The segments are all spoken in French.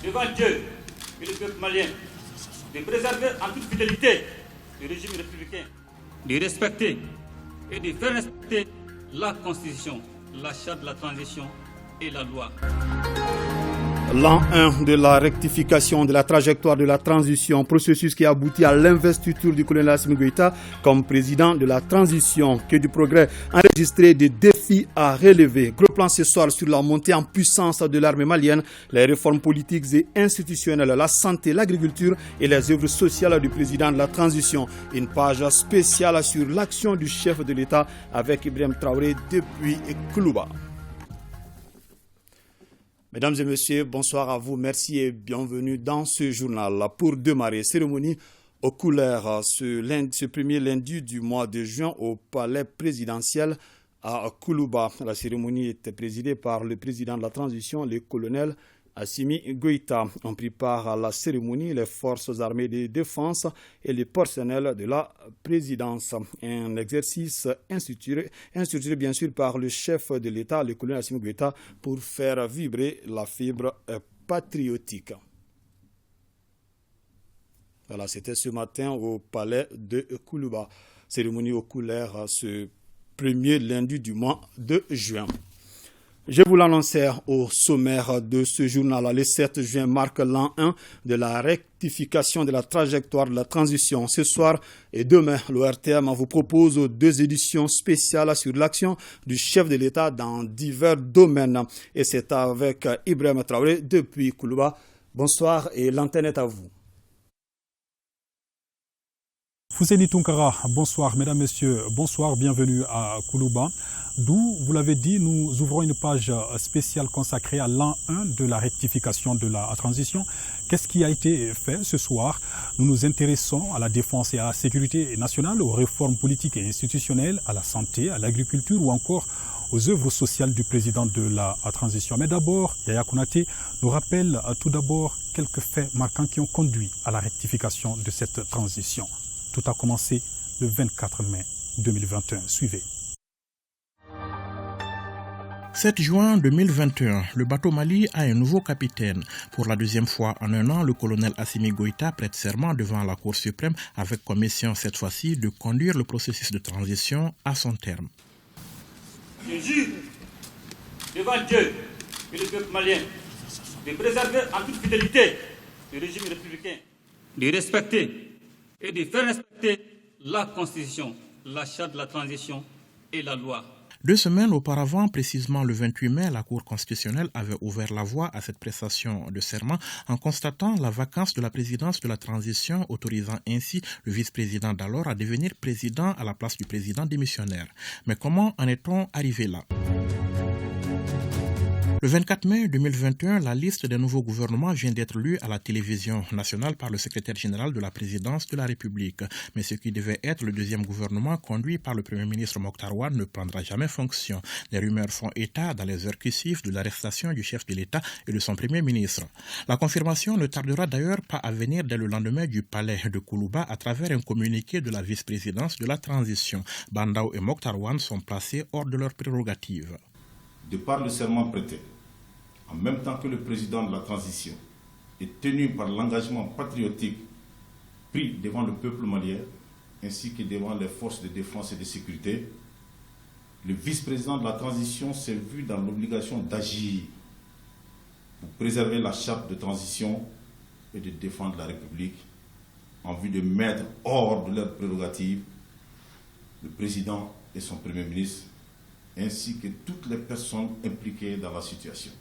devant Dieu et le peuple malien de préserver en toute fidélité le régime républicain, de respecter et de faire respecter la Constitution, la charte de la transition et la loi. L'an 1 de la rectification de la trajectoire de la transition, processus qui aboutit à l'investiture du colonel Assimi Goïta comme président de la transition. Que du progrès enregistré, des défis à relever. Gros plan ce soir sur la montée en puissance de l'armée malienne, les réformes politiques et institutionnelles, la santé, l'agriculture et les œuvres sociales du président de la transition. Une page spéciale sur l'action du chef de l'État avec Ibrahim Traoré depuis Koulouba. Mesdames et messieurs, bonsoir à vous. Merci et bienvenue dans ce journal. Pour démarrer, cérémonie aux couleurs ce premier lundi du mois de juin au palais présidentiel à Koulouba. La cérémonie était présidée par le président de la transition, le colonel Assimi Goïta. On prépare à la cérémonie les forces armées de défense et les personnels de la présidence. Un exercice institué bien sûr par le chef de l'État, le colonel Assimi Goïta, pour faire vibrer la fibre patriotique. Voilà, c'était ce matin au palais de Koulouba. Cérémonie aux couleurs ce premier lundi du mois de juin. Je vous l'annonçais au sommaire de ce journal. Le 7 juin marque l'an 1 de la rectification de la trajectoire de la transition. Ce soir et demain, l'ORTM vous propose 2 éditions spéciales sur l'action du chef de l'État dans divers domaines. Et c'est avec Ibrahim Traoré depuis Koulouba. Bonsoir et l'antenne est à vous. Fouseni Tunkara, bonsoir mesdames, messieurs, bonsoir, bienvenue à Koulouba, d'où, vous l'avez dit, nous ouvrons une page spéciale consacrée à l'an 1 de la rectification de la transition. Qu'est-ce qui a été fait ce soir? Nous nous intéressons à la défense et à la sécurité nationale, aux réformes politiques et institutionnelles, à la santé, à l'agriculture ou encore aux œuvres sociales du président de la transition. Mais d'abord, Yaya Konaté nous rappelle tout d'abord quelques faits marquants qui ont conduit à la rectification de cette transition. Tout a commencé le 24 mai 2021. Suivez. 7 juin 2021, le bateau Mali a un nouveau capitaine. Pour la deuxième fois en un an, le colonel Assimi Goïta prête serment devant la Cour suprême avec comme mission cette fois-ci de conduire le processus de transition à son terme. Je jure devant Dieu et le peuple malien de préserver en toute fidélité le régime républicain, de respecter et de faire respecter la Constitution, la charte de la transition et la loi. 2 semaines auparavant, précisément le 28 mai, la Cour constitutionnelle avait ouvert la voie à cette prestation de serment en constatant la vacance de la présidence de la transition, autorisant ainsi le vice-président d'alors à devenir président à la place du président démissionnaire. Mais comment en est-on arrivé là ? Le 24 mai 2021, la liste des nouveaux gouvernements vient d'être lue à la télévision nationale par le secrétaire général de la présidence de la République. Mais ce qui devait être le deuxième gouvernement conduit par le Premier ministre Mokhtar Ouane ne prendra jamais fonction. Les rumeurs font état dans les heures qui suivent de l'arrestation du chef de l'État et de son Premier ministre. La confirmation ne tardera d'ailleurs pas à venir dès le lendemain du palais de Koulouba à travers un communiqué de la vice-présidence de la transition. Bandao et Mokhtar Ouane sont placés hors de leurs prérogatives. De par le serment prêté, en même temps que le président de la transition est tenu par l'engagement patriotique pris devant le peuple malien ainsi que devant les forces de défense et de sécurité, le vice-président de la transition s'est vu dans l'obligation d'agir pour préserver la charte de transition et de défendre la République en vue de mettre hors de leurs prérogatives le président et son Premier ministre ainsi que toutes les personnes impliquées dans la situation.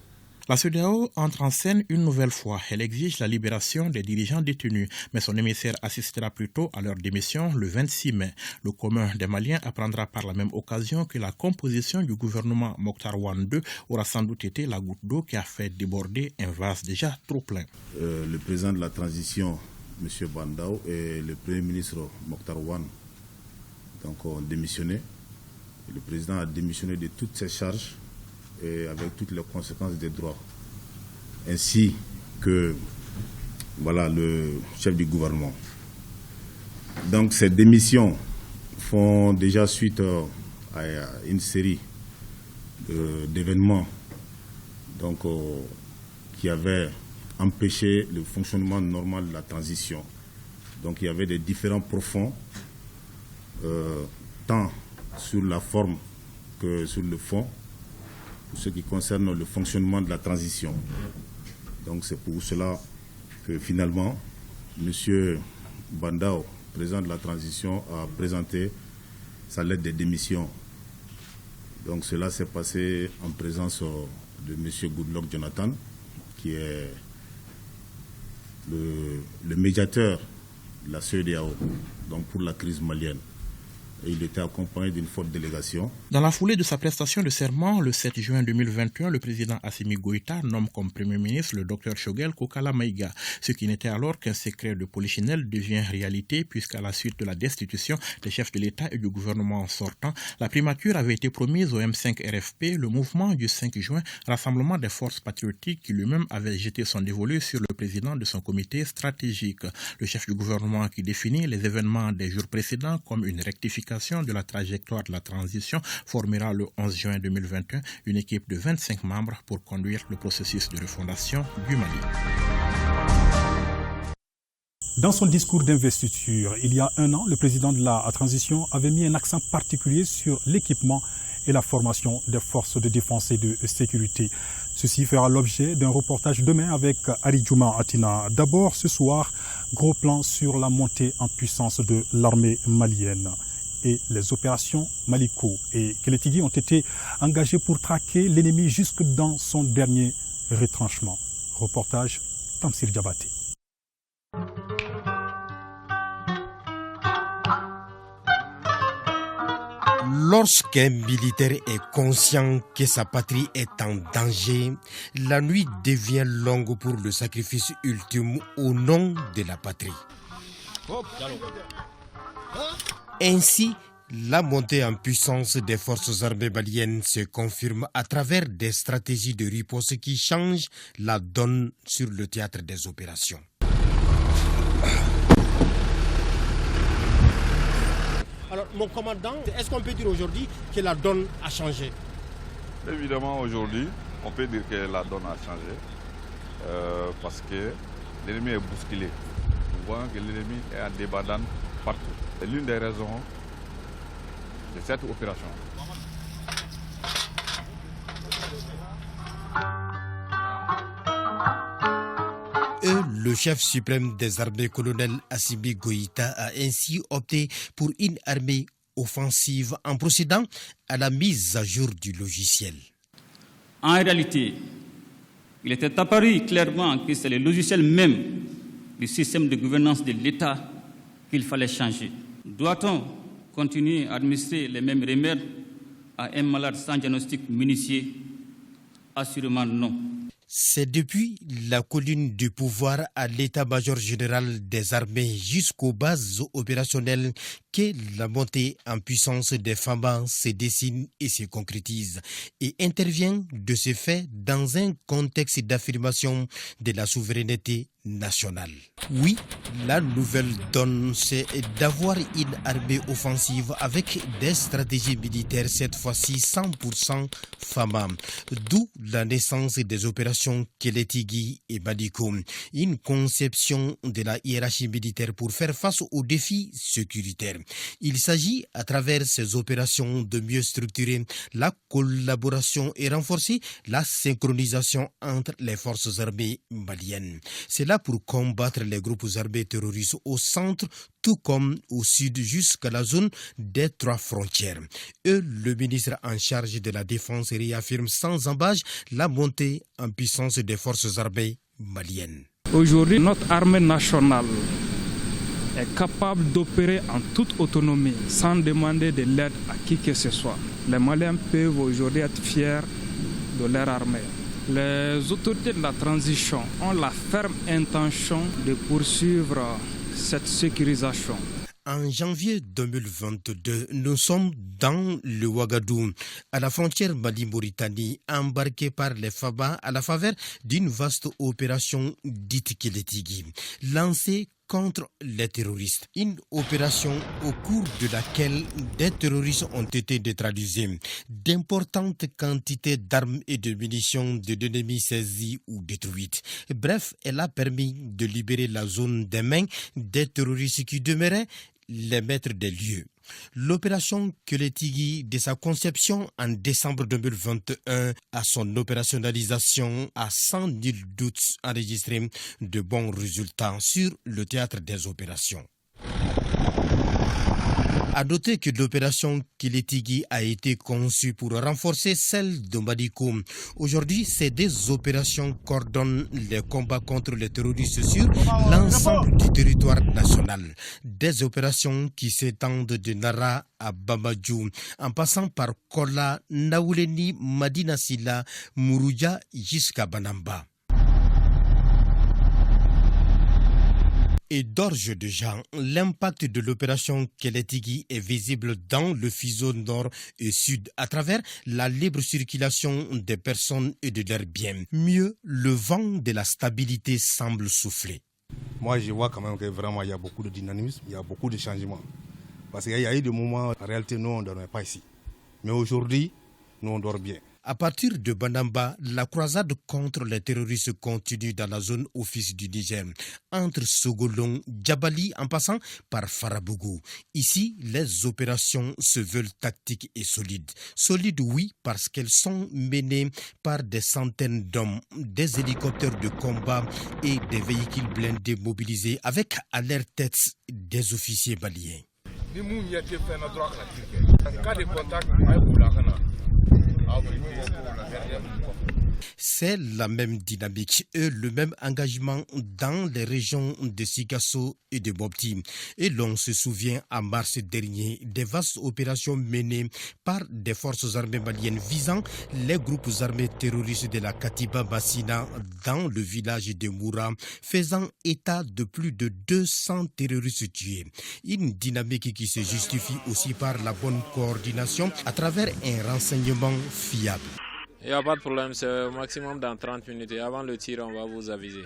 La CEDEAO entre en scène une nouvelle fois. Elle exige la libération des dirigeants détenus, mais son émissaire assistera plutôt à leur démission le 26 mai. Le commun des Maliens apprendra par la même occasion que la composition du gouvernement Mokhtar Ouane II aura sans doute été la goutte d'eau qui a fait déborder un vase déjà trop plein. Le président de la transition, M. Bandao, et le Premier ministre Mokhtar Ouane ont démissionné. Le président a démissionné de toutes ses charges et avec toutes les conséquences des droits, ainsi que le chef du gouvernement. Donc ces démissions font déjà suite à une série d'événements qui avaient empêcher le fonctionnement normal de la transition. Donc il y avait des différends profonds, tant sur la forme que sur le fond, pour ce qui concerne le fonctionnement de la transition. Donc c'est pour cela que finalement, M. Bandao, président de la transition, a présenté sa lettre de démission. Donc cela s'est passé en présence de M. Goodluck Jonathan, qui est le médiateur de la CEDEAO, donc pour la crise malienne. Et il était accompagné d'une forte délégation. Dans la foulée de sa prestation de serment, le 7 juin 2021, le président Assimi Goïta nomme comme Premier ministre le Dr Choguel Kokala Maïga. Ce qui n'était alors qu'un secret de polichinelle devient réalité, puisqu'à la suite de la destitution des chefs de l'État et du gouvernement sortant, la primature avait été promise au M5 RFP, le mouvement du 5 juin, rassemblement des forces patriotiques qui lui-même avait jeté son dévolu sur le président de son comité stratégique. Le chef du gouvernement qui définit les événements des jours précédents comme une rectification de la trajectoire de la transition formera le 11 juin 2021 une équipe de 25 membres pour conduire le processus de refondation du Mali. Dans son discours d'investiture, il y a un an, le président de la transition avait mis un accent particulier sur l'équipement et la formation des forces de défense et de sécurité. Ceci fera l'objet d'un reportage demain avec Ari Djouma Atina. D'abord, ce soir, gros plan sur la montée en puissance de l'armée malienne. Et les opérations Maliko et Kélétigui ont été engagées pour traquer l'ennemi jusque dans son dernier retranchement. Reportage Tamsir Diabaté. Lorsqu'un militaire est conscient que sa patrie est en danger, la nuit devient longue pour le sacrifice ultime au nom de la patrie. Ainsi, la montée en puissance des forces armées maliennes se confirme à travers des stratégies de riposte qui changent la donne sur le théâtre des opérations. Alors, mon commandant, est-ce qu'on peut dire aujourd'hui que la donne a changé? Évidemment, aujourd'hui, on peut dire que la donne a changé parce que l'ennemi est bousculé. Nous voyons que l'ennemi est en débandade partout. C'est l'une des raisons de cette opération. Le chef suprême des armées, colonel Assimi Goïta, a ainsi opté pour une armée offensive en procédant à la mise à jour du logiciel. En réalité, il était apparu clairement que c'est le logiciel même du système de gouvernance de l'État qu'il fallait changer. Doit-on continuer à administrer les mêmes remèdes à un malade sans diagnostic minutieux? Assurément non. C'est depuis la colline du pouvoir à l'état-major général des armées jusqu'aux bases opérationnelles que la montée en puissance des FAMA se dessine et se concrétise et intervient de ce fait dans un contexte d'affirmation de la souveraineté nationale. Oui, la nouvelle donne, c'est d'avoir une armée offensive avec des stratégies militaires, cette fois-ci 100% FAMA, d'où la naissance des opérations Kélétigui et Maliko, une conception de la hiérarchie militaire pour faire face aux défis sécuritaires. Il s'agit, à travers ces opérations, de mieux structurer la collaboration et renforcer la synchronisation entre les forces armées maliennes. C'est là pour combattre les groupes armés terroristes au centre, tout comme au sud jusqu'à la zone des 3 frontières. Et le ministre en charge de la Défense réaffirme sans embâche la montée en puissance des forces armées maliennes. Aujourd'hui, notre armée nationale est capable d'opérer en toute autonomie sans demander de l'aide à qui que ce soit. Les Maliens peuvent aujourd'hui être fiers de leur armée. Les autorités de la transition ont la ferme intention de poursuivre cette sécurisation. En janvier 2022, nous sommes dans le Ouagadougou, à la frontière Mali-Mauritanie, embarqués par les FABA à la faveur d'une vaste opération dite Kélétigui. Lancée contre les terroristes. Une opération au cours de laquelle des terroristes ont été neutralisés. D'importantes quantités d'armes et de munitions de l'ennemi saisies ou détruites. Bref, elle a permis de libérer la zone des mains des terroristes qui demeuraient les maîtres des lieux. L'opération Kélétigui, de sa conception en décembre 2021 à son opérationnalisation, a sans nul doute enregistré de bons résultats sur le théâtre des opérations. À noter que l'opération Kélétigui a été conçue pour renforcer celle de Madiko. Aujourd'hui, ces deux opérations coordonnent les combats contre les terroristes sur l'ensemble du territoire national. Des opérations qui s'étendent de Nara à Bamajou, en passant par Kola, Naouleni, Madina Silla, Mourouja jusqu'à Banamba. Et d'ores déjà, l'impact de l'opération Kélétigui est visible dans le fuseau nord et sud à travers la libre circulation des personnes et de leurs biens. Mieux, le vent de la stabilité semble souffler. Moi, je vois quand même que vraiment il y a beaucoup de dynamisme, il y a beaucoup de changements. Parce qu'il y a eu des moments, en réalité, nous, on ne dormait pas ici. Mais aujourd'hui, nous, on dort bien. À partir de Banamba, la croisade contre les terroristes continue dans la zone office du Niger, entre Sogolon, Djabali en passant par Farabougou. Ici, les opérations se veulent tactiques et solides. Solides, oui, parce qu'elles sont menées par des centaines d'hommes, des hélicoptères de combat et des véhicules blindés mobilisés avec à leur tête des officiers maliens. C'est la même dynamique et le même engagement dans les régions de Sikasso et de Mopti. Et l'on se souvient en mars dernier des vastes opérations menées par des forces armées maliennes visant les groupes armés terroristes de la Katiba Bassina dans le village de Moura, faisant état de plus de 200 terroristes tués. Une dynamique qui se justifie aussi par la bonne coordination à travers un renseignement fiable. Il n'y a pas de problème, c'est au maximum dans 30 minutes et avant le tir, on va vous aviser.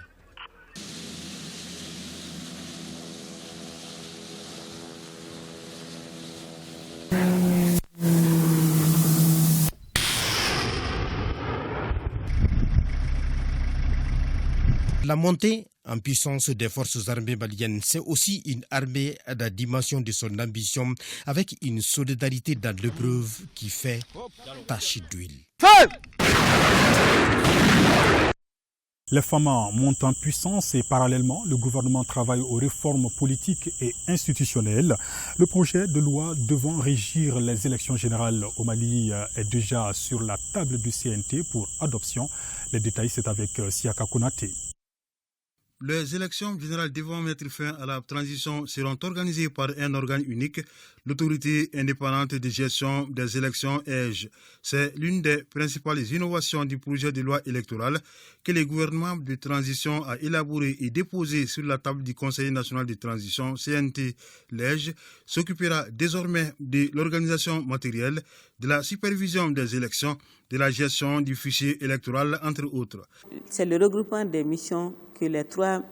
La montée en puissance des forces armées maliennes, c'est aussi une armée à la dimension de son ambition avec une solidarité dans l'épreuve qui fait tache d'huile. Les femmes montent en puissance et parallèlement, le gouvernement travaille aux réformes politiques et institutionnelles. Le projet de loi devant régir les élections générales au Mali est déjà sur la table du CNT pour adoption. Les détails, c'est avec Siaka Konaté. Les élections générales devant mettre fin à la transition seront organisées par un organe unique, l'autorité indépendante de gestion des élections EGE. C'est l'une des principales innovations du projet de loi électorale que le gouvernement de transition a élaboré et déposé sur la table du Conseil national de transition CNT. L'EGE s'occupera désormais de l'organisation matérielle, de la supervision des élections, de la gestion du fichier électoral, entre autres. C'est le regroupement des missions que les trois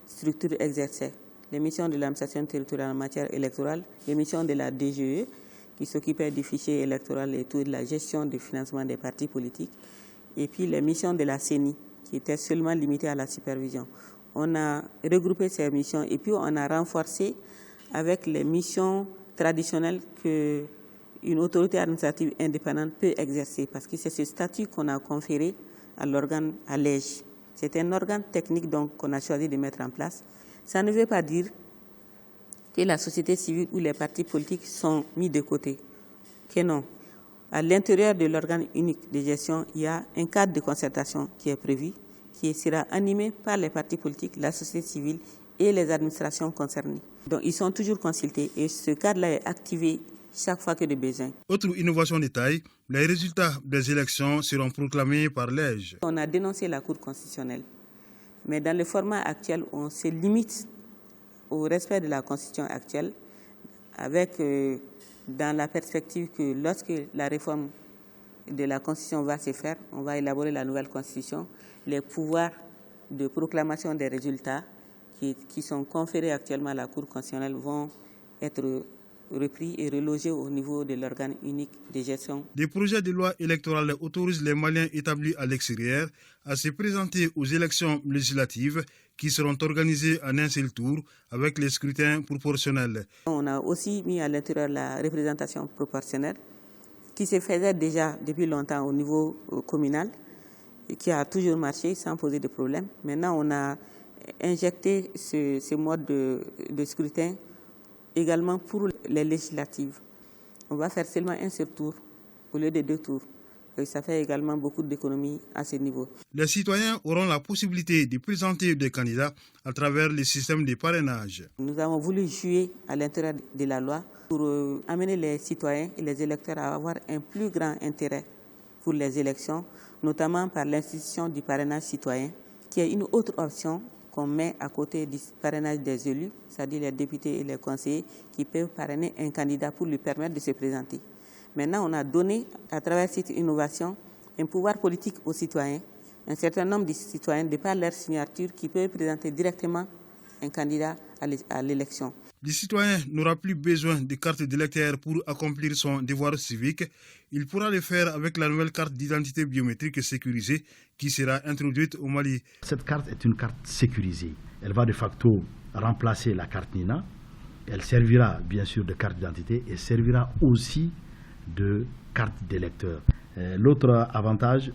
structures exerçaient. Les missions de l'administration territoriale en matière électorale, les missions de la DGE, qui s'occupait du fichier électoral et tout, de la gestion du financement des partis politiques, et puis les missions de la CENI, qui étaient seulement limitées à la supervision. On a regroupé ces missions et puis on a renforcé avec les missions traditionnelles que une autorité administrative indépendante peut exercer, parce que c'est ce statut qu'on a conféré à l'organe, à l'EGE. C'est un organe technique donc qu'on a choisi de mettre en place. Ça ne veut pas dire que la société civile ou les partis politiques sont mis de côté. Que non. À l'intérieur de l'organe unique de gestion, il y a un cadre de concertation qui est prévu, qui sera animé par les partis politiques, la société civile et les administrations concernées. Donc ils sont toujours consultés et ce cadre-là est activé chaque fois que de besoin. Autre innovation de taille, les résultats des élections seront proclamés par l'EGE. On a dénoncé la Cour constitutionnelle, mais dans le format actuel, on se limite au respect de la Constitution actuelle, avec dans la perspective que lorsque la réforme de la Constitution va se faire, on va élaborer la nouvelle Constitution, les pouvoirs de proclamation des résultats qui sont conférés actuellement à la Cour constitutionnelle vont être repris et relogés au niveau de l'organe unique de gestion. Des projets de loi électorale autorisent les Maliens établis à l'extérieur à se présenter aux élections législatives qui seront organisées en un seul tour avec les scrutins proportionnels. On a aussi mis à l'intérieur la représentation proportionnelle qui se faisait déjà depuis longtemps au niveau communal et qui a toujours marché sans poser de problème. Maintenant, on a injecté ce mode de scrutin également pour les législatives. On va faire seulement un seul tour au lieu de 2 tours. Et ça fait également beaucoup d'économies à ce niveau. Les citoyens auront la possibilité de présenter des candidats à travers le système de parrainage. Nous avons voulu jouer à l'intérieur de la loi pour amener les citoyens et les électeurs à avoir un plus grand intérêt pour les élections, notamment par l'institution du parrainage citoyen, qui est une autre option qu'on met à côté du parrainage des élus, c'est-à-dire les députés et les conseillers qui peuvent parrainer un candidat pour lui permettre de se présenter. Maintenant, on a donné, à travers cette innovation, un pouvoir politique aux citoyens, un certain nombre de citoyens, de par leur signature, qui peuvent présenter directement un candidat à l'élection. Le citoyen n'aura plus besoin de carte d'électeur pour accomplir son devoir civique. Il pourra le faire avec la nouvelle carte d'identité biométrique sécurisée qui sera introduite au Mali. Cette carte est une carte sécurisée. Elle va de facto remplacer la carte NINA. Elle servira bien sûr de carte d'identité et servira aussi de carte d'électeur. L'autre avantage,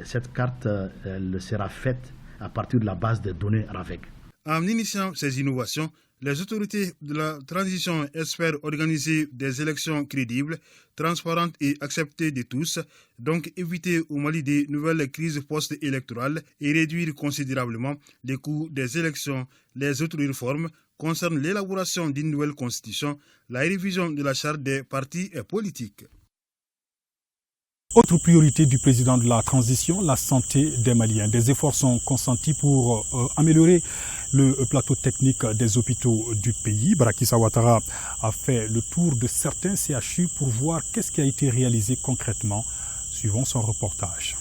cette carte elle sera faite à partir de la base de données RAVEC. En initiant ces innovations, les autorités de la transition espèrent organiser des élections crédibles, transparentes et acceptées de tous, donc éviter au Mali de nouvelles crises post-électorales et réduire considérablement les coûts des élections. Les autres réformes concernent l'élaboration d'une nouvelle constitution, la révision de la charte des partis politiques. Autre priorité du président de la transition, la santé des Maliens. Des efforts sont consentis pour améliorer le plateau technique des hôpitaux du pays. Baraki Ouattara a fait le tour de certains CHU pour voir qu'est-ce qui a été réalisé concrètement. Suivons son reportage.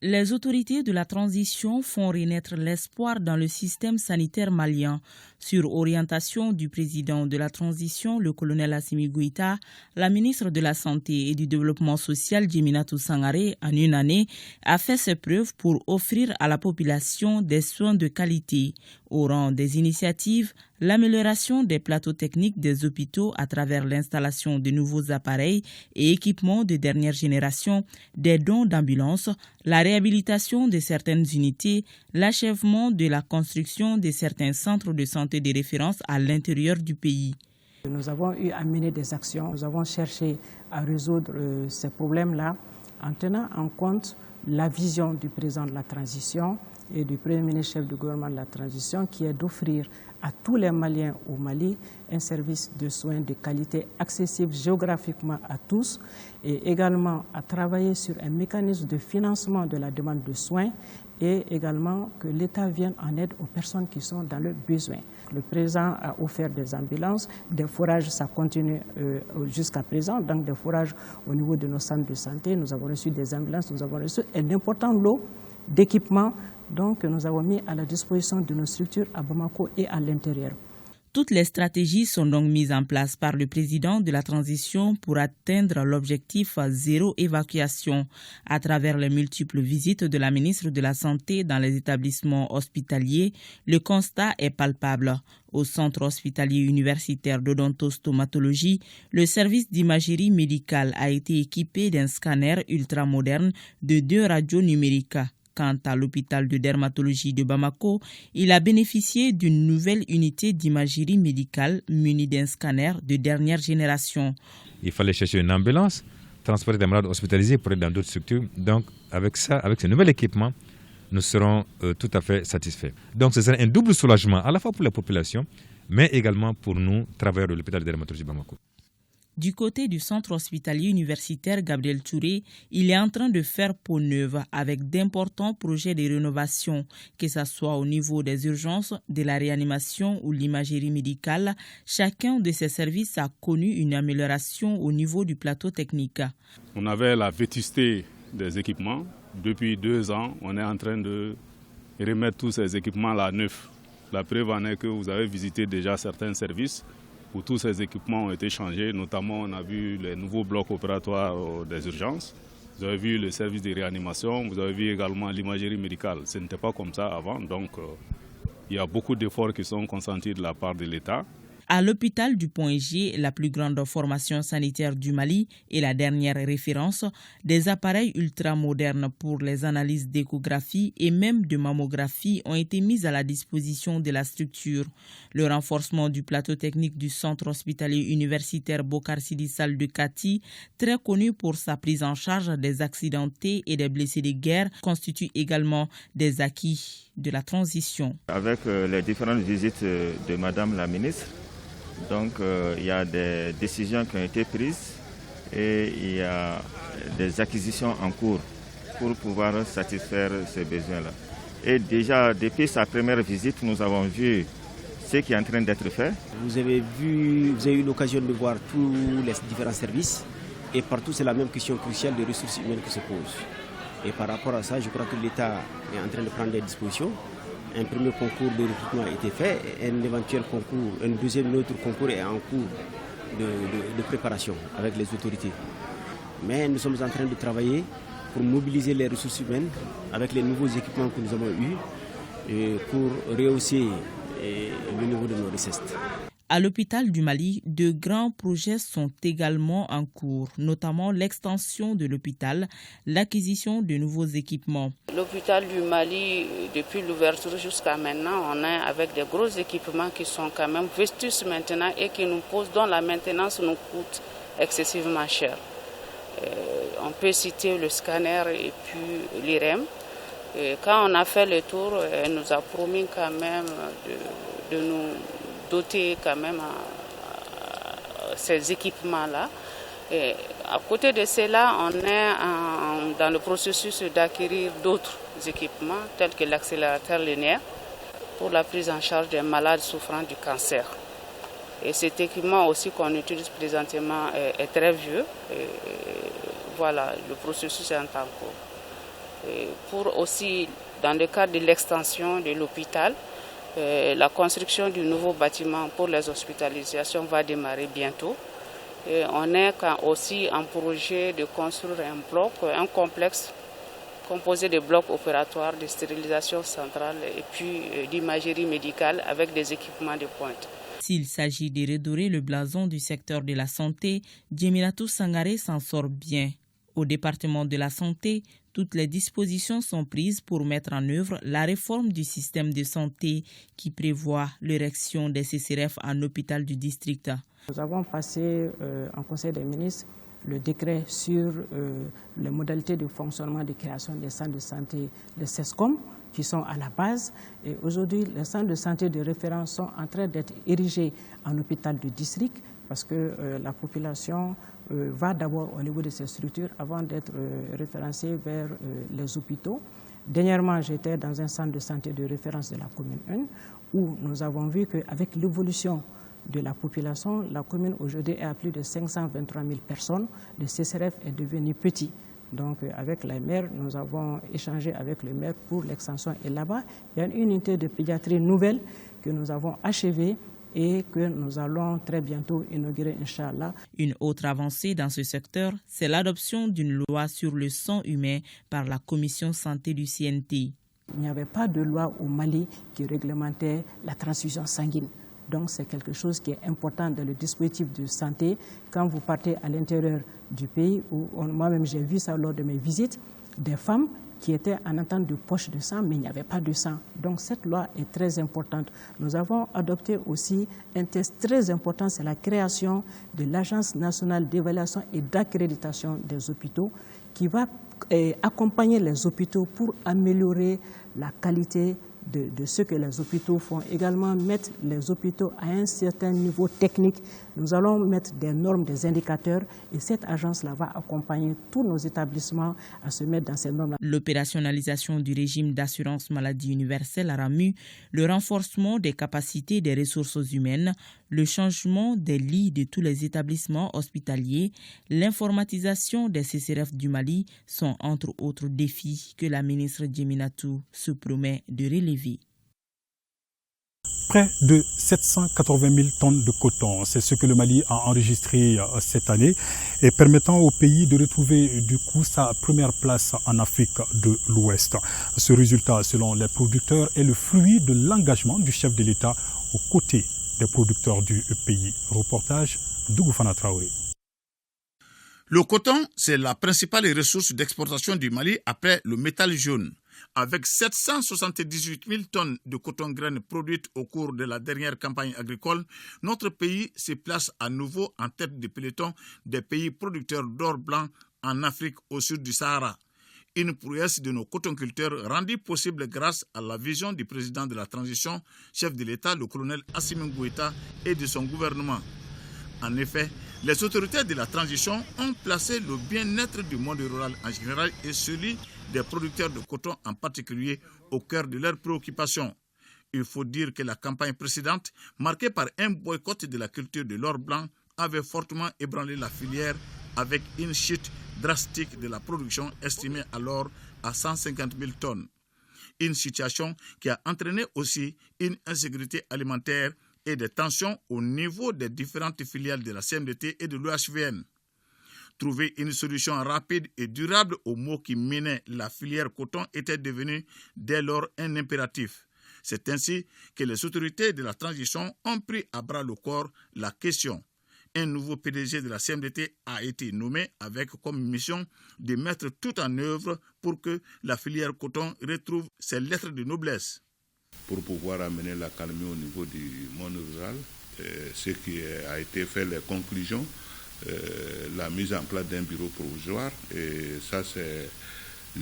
Les autorités de la transition font renaître l'espoir dans le système sanitaire malien. Sur orientation du président de la transition, le colonel Assimi Goïta, la ministre de la Santé et du Développement social, Djeminatou Sangaré, en une année, a fait ses preuves pour offrir à la population des soins de qualité. Au rang des initiatives, l'amélioration des plateaux techniques des hôpitaux à travers l'installation de nouveaux appareils et équipements de dernière génération, des dons d'ambulances, la réhabilitation de certaines unités, l'achèvement de la construction de certains centres de santé de référence à l'intérieur du pays. Nous avons eu à mener des actions, nous avons cherché à résoudre ces problèmes-là en tenant en compte la vision du président de la transition et du premier ministre chef du gouvernement de la transition qui est d'offrir à tous les Maliens au Mali un service de soins de qualité accessible géographiquement à tous et également à travailler sur un mécanisme de financement de la demande de soins et également que l'État vienne en aide aux personnes qui sont dans le besoin. Le président a offert des ambulances, des forages, ça continue jusqu'à présent, donc des forages au niveau de nos centres de santé. Nous avons reçu des ambulances, nous avons reçu un important lot d'équipements que nous avons mis à la disposition de nos structures à Bamako et à l'intérieur. Toutes les stratégies sont donc mises en place par le président de la transition pour atteindre l'objectif zéro évacuation. À travers les multiples visites de la ministre de la Santé dans les établissements hospitaliers, le constat est palpable. Au centre hospitalier universitaire d'odontostomatologie, le service d'imagerie médicale a été équipé d'un scanner ultramoderne de 2 radios numériques. Quant à l'hôpital de dermatologie de Bamako, il a bénéficié d'une nouvelle unité d'imagerie médicale munie d'un scanner de dernière génération. Il fallait chercher une ambulance, transporter des malades hospitalisés pour aller dans d'autres structures. Donc avec ce nouvel équipement, nous serons tout à fait satisfaits. Donc ce sera un double soulagement à la fois pour la population, mais également pour nous, travailleurs de l'hôpital de dermatologie de Bamako. Du côté du centre hospitalier universitaire Gabriel Touré, il est en train de faire peau neuve avec d'importants projets de rénovation, que ce soit au niveau des urgences, de la réanimation ou l'imagerie médicale. Chacun de ces services a connu une amélioration au niveau du plateau technique. On avait la vétusté des équipements. Depuis 2 ans, on est en train de remettre tous ces équipements-là neufs. La preuve en est que vous avez visité déjà certains services où tous ces équipements ont été changés. Notamment, on a vu les nouveaux blocs opératoires des urgences. Vous avez vu le service de réanimation. Vous avez vu également l'imagerie médicale. Ce n'était pas comme ça avant. Donc, il y a beaucoup d'efforts qui sont consentis de la part de l'État. À l'hôpital du Pont-Égée, la plus grande formation sanitaire du Mali et la dernière référence, des appareils ultramodernes pour les analyses d'échographie et même de mammographie ont été mis à la disposition de la structure. Le renforcement du plateau technique du centre hospitalier universitaire Bokar Sidi Sall de Kati, très connu pour sa prise en charge des accidentés et des blessés de guerre, constitue également des acquis de la transition. Avec les différentes visites de Madame la ministre, donc il y a des décisions qui ont été prises et il y a des acquisitions en cours pour pouvoir satisfaire ces besoins-là. Et déjà, depuis sa première visite, nous avons vu ce qui est en train d'être fait. Vous avez eu l'occasion de voir tous les différents services et partout c'est la même question cruciale des ressources humaines qui se pose. Et par rapport à ça, je crois que l'État est en train de prendre des dispositions. Un premier concours de recrutement a été fait, un éventuel concours, un deuxième autre concours est en cours de préparation avec les autorités. Mais nous sommes en train de travailler pour mobiliser les ressources humaines avec les nouveaux équipements que nous avons eus pour rehausser le niveau de nos recettes. À l'hôpital du Mali, de grands projets sont également en cours, notamment l'extension de l'hôpital, l'acquisition de nouveaux équipements. L'hôpital du Mali, depuis l'ouverture jusqu'à maintenant, on est avec des gros équipements qui sont quand même vestus maintenant et qui nous posent, dont la maintenance nous coûte excessivement cher. On peut citer le scanner et puis l'IREM. Quand on a fait le tour, elle nous a promis quand même de nous doter quand même ces équipements-là. Et à côté de cela, on est dans le processus d'acquérir d'autres équipements tels que l'accélérateur linéaire pour la prise en charge des malades souffrant du cancer. Et cet équipement aussi qu'on utilise présentement est très vieux. Et voilà, le processus est en cours. Et pour aussi, dans le cadre de l'extension de l'hôpital, la construction du nouveau bâtiment pour les hospitalisations va démarrer bientôt. Et on est aussi en projet de construire un complexe composé de blocs opératoires de stérilisation centrale et puis d'imagerie médicale avec des équipements de pointe. S'il s'agit de redorer le blason du secteur de la santé, Djemilatou Sangaré s'en sort bien. Au département de la santé, toutes les dispositions sont prises pour mettre en œuvre la réforme du système de santé qui prévoit l'érection des CCRF en hôpital du district. Nous avons passé en Conseil des ministres le décret sur les modalités de fonctionnement de création des centres de santé de CESCOM qui sont à la base. Et aujourd'hui, les centres de santé de référence sont en train d'être érigés en hôpital de district parce que la population va d'abord au niveau de ces structures avant d'être référencée vers les hôpitaux. Dernièrement, j'étais dans un centre de santé de référence de la commune 1 où nous avons vu qu'avec l'évolution de la population, la commune aujourd'hui est à plus de 523 000 personnes. Le CCRF est devenu petit. Donc avec la maire, nous avons échangé avec le maire pour l'extension. Et là-bas, il y a une unité de pédiatrie nouvelle que nous avons achevée et que nous allons très bientôt inaugurer, Inch'Allah. Une autre avancée dans ce secteur, c'est l'adoption d'une loi sur le sang humain par la commission santé du CNT. Il n'y avait pas de loi au Mali qui réglementait la transfusion sanguine. Donc c'est quelque chose qui est important dans le dispositif de santé. Quand vous partez à l'intérieur du pays, moi-même j'ai vu ça lors de mes visites, des femmes qui étaient en attente de poche de sang, mais il n'y avait pas de sang. Donc cette loi est très importante. Nous avons adopté aussi un test très important, c'est la création de l'Agence nationale d'évaluation et d'accréditation des hôpitaux qui va accompagner les hôpitaux pour améliorer la qualité de ce que les hôpitaux font. Également mettre les hôpitaux à un certain niveau technique. Nous allons mettre des normes, des indicateurs et cette agence-là va accompagner tous nos établissements à se mettre dans ces normes-là. L'opérationnalisation du régime d'assurance maladie universelle a RAMU, le renforcement des capacités des ressources humaines, le changement des lits de tous les établissements hospitaliers, l'informatisation des CCRF du Mali sont entre autres défis que la ministre Djeminatou se promet de relever. Près de 780 000 tonnes de coton, c'est ce que le Mali a enregistré cette année et permettant au pays de retrouver du coup sa première place en Afrique de l'Ouest. Ce résultat, selon les producteurs, est le fruit de l'engagement du chef de l'État aux côtés des producteurs du pays. Reportage d'Ougoufana Traoré. Le coton, c'est la principale ressource d'exportation du Mali après le métal jaune. Avec 778 000 tonnes de coton-graines produites au cours de la dernière campagne agricole, notre pays se place à nouveau en tête du peloton des pays producteurs d'or blanc en Afrique au sud du Sahara. Une prouesse de nos cotonculteurs rendue possible grâce à la vision du président de la transition, chef de l'État, le colonel Assimi Goïta, et de son gouvernement. En effet, les autorités de la transition ont placé le bien-être du monde rural en général et celui des producteurs de coton en particulier au cœur de leurs préoccupations. Il faut dire que la campagne précédente, marquée par un boycott de la culture de l'or blanc, avait fortement ébranlé la filière avec une chute drastique de la production estimée alors à 150 000 tonnes. Une situation qui a entraîné aussi une insécurité alimentaire et des tensions au niveau des différentes filiales de la CMDT et de l'OHVN. Trouver une solution rapide et durable aux maux qui menaient la filière coton était devenu dès lors un impératif. C'est ainsi que les autorités de la transition ont pris à bras le corps la question. Un nouveau PDG de la CMDT a été nommé avec comme mission de mettre tout en œuvre pour que la filière coton retrouve ses lettres de noblesse. Pour pouvoir amener la calmie au niveau du monde rural, ce qui a été fait, les conclusions, la mise en place d'un bureau provisoire, et ça c'est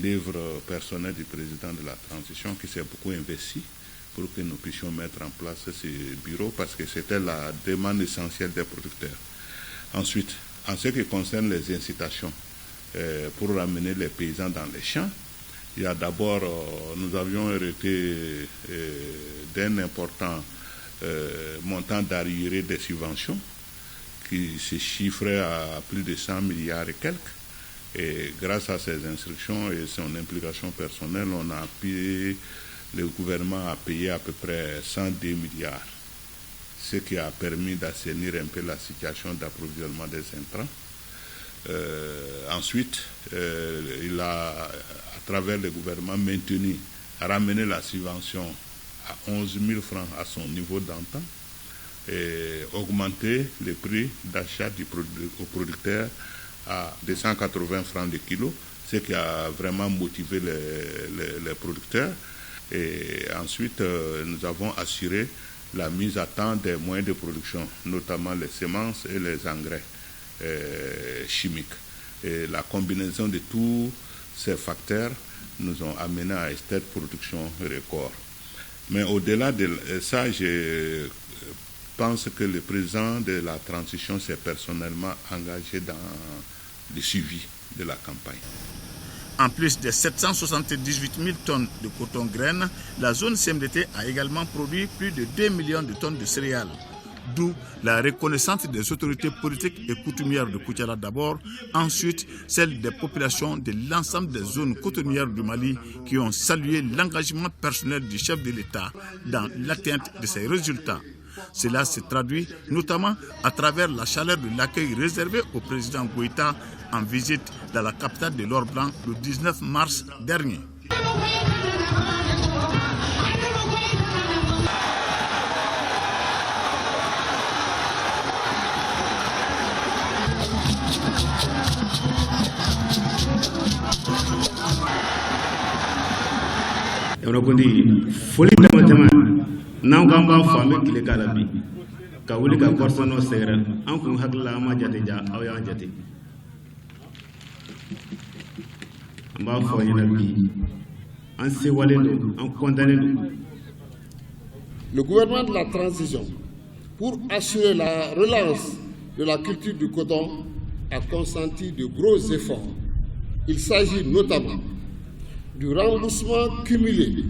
l'œuvre personnelle du président de la transition qui s'est beaucoup investi pour que nous puissions mettre en place ce bureau parce que c'était la demande essentielle des producteurs. Ensuite, en ce qui concerne les incitations pour ramener les paysans dans les champs, il y a d'abord, nous avions hérité d'un important montant d'arriérés des subventions qui se chiffrait à plus de 100 milliards et quelques. Et grâce à ces instructions et son implication personnelle, le gouvernement a payé à peu près 102 milliards, ce qui a permis d'assainir un peu la situation d'approvisionnement des intrants. Ensuite, il a, à travers le gouvernement, ramené la subvention à 11 000 francs à son niveau d'antan et augmenté le prix d'achat aux producteurs à 280 francs de kilo, ce qui a vraiment motivé les producteurs. Et ensuite, nous avons assuré la mise à temps des moyens de production, notamment les semences et les engrais chimiques. Et la combinaison de tous ces facteurs nous ont amené à cette production record. Mais au-delà de ça, je pense que le président de la transition s'est personnellement engagé dans le suivi de la campagne. En plus de 778 000 tonnes de coton-graines, la zone CMDT a également produit plus de 2 millions de tonnes de céréales. D'où la reconnaissance des autorités politiques et coutumières de Koutiala d'abord, ensuite celle des populations de l'ensemble des zones cotonnières du Mali qui ont salué l'engagement personnel du chef de l'État dans l'atteinte de ces résultats. Cela se traduit notamment à travers la chaleur de l'accueil réservé au président Goïta en visite dans la capitale de l'or blanc le 19 mars dernier. Foli dama dama n'an k'an b'a fɔ an bɛ tile k'a la bi ka wuli ka kɔrɔsɔnɔ sɛgɛrɛ an kun hakili la an ma jate ja aw y'an jate an b'a fɔ ɲɛna bi an sewalen don an kɔntannen don. Le gouvernement de la transition, pour assurer la relance de la culture du coton, a consenti de gros efforts. Il s'agit notamment du remboursement cumulé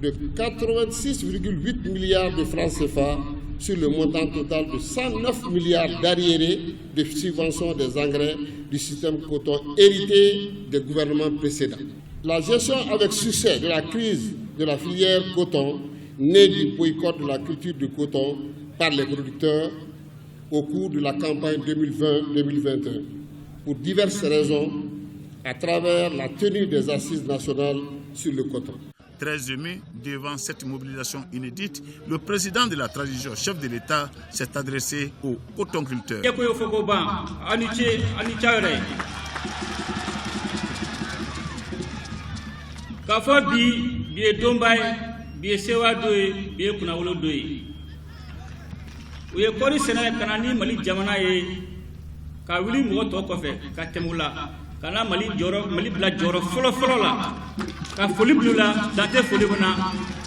de 86,8 milliards de francs CFA sur le montant total de 109 milliards d'arriérés de subventions des engrais du système coton hérité des gouvernements précédents. La gestion avec succès de la crise de la filière coton, née du boycott de la culture du coton par les producteurs au cours de la campagne 2020-2021, pour diverses raisons, à travers la tenue des assises nationales sur le coton. Très ému devant cette mobilisation inédite, le président de la transition, chef de l'État, s'est adressé aux cotonculteurs. Kana Mali bila jɔrɔ fɔlɔ la ka foli bila la dante foli bana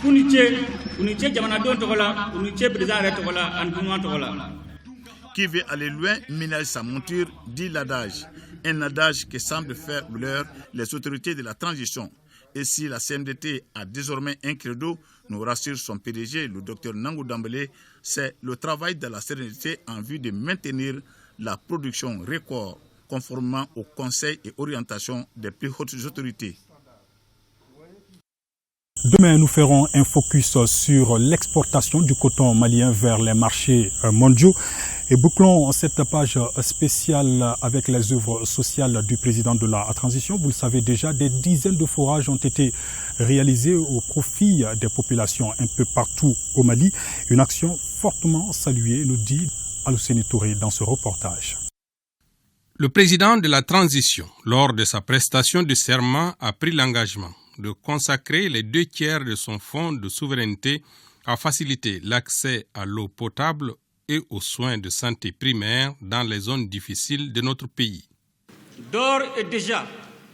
uni ce jamanadenw tɔgɔ la uni ce président yɛrɛ tɔgɔ la ani gouvernement tɔgɔ la. Qui veut aller loin ménage sa monture, dit l'adage. Un adage que semble faire douleur les autorités de la transition. Et si la CNDT a désormais un credo, nous rassure son PDG, le docteur Nangou Dambélé, c'est le travail de la sérénité en vue de maintenir la production record, conformément aux conseils et orientations des plus hautes autorités. Demain, nous ferons un focus sur l'exportation du coton malien vers les marchés mondiaux et bouclons cette page spéciale avec les œuvres sociales du président de la transition. Vous le savez déjà, des dizaines de forages ont été réalisés au profit des populations un peu partout au Mali. Une action fortement saluée, nous dit Alouseni Touré dans ce reportage. Le président de la transition, lors de sa prestation de serment, a pris l'engagement de consacrer les 2 tiers de son fonds de souveraineté à faciliter l'accès à l'eau potable et aux soins de santé primaires dans les zones difficiles de notre pays. D'ores et déjà,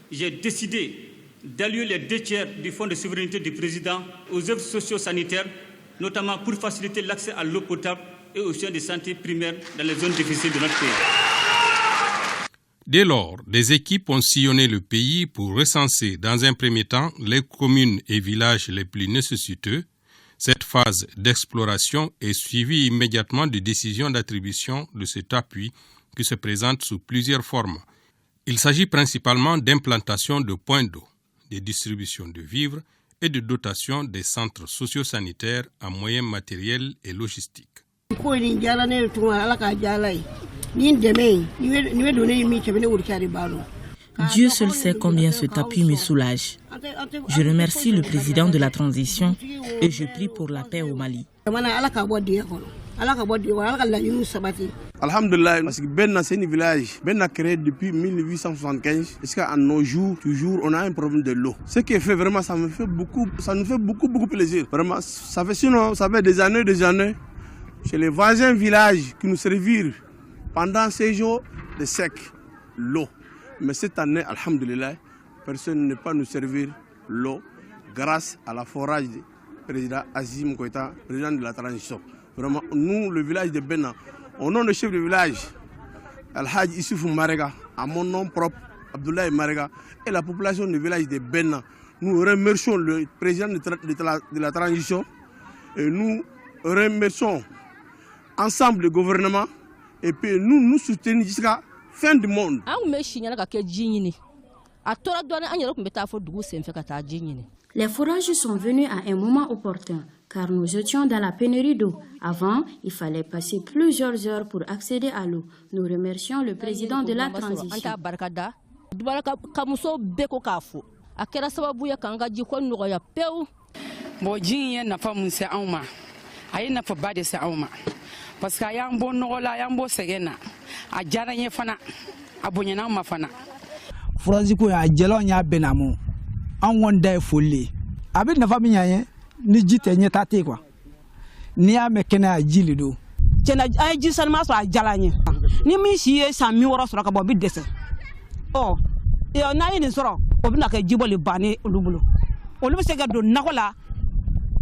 j'ai décidé d'allouer les 2 tiers du fonds de souveraineté du président aux œuvres socio-sanitaires, notamment pour faciliter l'accès à l'eau potable et aux soins de santé primaires dans les zones difficiles de notre pays. Dès lors, des équipes ont sillonné le pays pour recenser dans un premier temps les communes et villages les plus nécessiteux. Cette phase d'exploration est suivie immédiatement de décisions d'attribution de cet appui qui se présente sous plusieurs formes. Il s'agit principalement d'implantation de points d'eau, de distribution de vivres et de dotation des centres socio-sanitaires en moyens matériels et logistiques. Dieu seul sait combien cet appui me soulage. Je remercie le président de la transition et je prie pour la paix au Mali. Alhamdulillah, parce que Benna c'est un village, Benna créé depuis 1875, jusqu'à nos jours, toujours, on a un problème de l'eau. Ce qui est fait vraiment, ça nous fait beaucoup plaisir. Vraiment, ça fait des années, chez les voisins villages qui nous servirent pendant ces jours de sec, l'eau. Mais cette année, alhamdulillah, personne ne peut pas nous servir l'eau grâce à la forage du président Azim Koïta, président de la transition. Vraiment, nous, le village de Benna, au nom du chef du village, Al-Hajj Issoufou Marega, à mon nom propre, Abdoulaye Marega, et la population du village de Benna, nous remercions le président de la transition et nous remercions ensemble le gouvernement et puis nous soutenons jusqu'à fin du monde. Les forages sont venus à un moment opportun car nous étions dans la pénurie d'eau. Avant, il fallait passer plusieurs heures pour accéder à l'eau. Nous remercions le président de la transition. Parce que y'an bon nogola y'an bo segena a jara nye fana a bonyana ma fana furazi ko ya jelo nya benamu an wonda e folle abi nafa mi nyaye ni jite nye tate kwa ni a mekena a jili do cena ay ji salma so a jala nye ni mi siye sa mi woro so ka bo bi dese oh e na ni soro o bi na ka jibole bani olubulo olubu se ga do nakola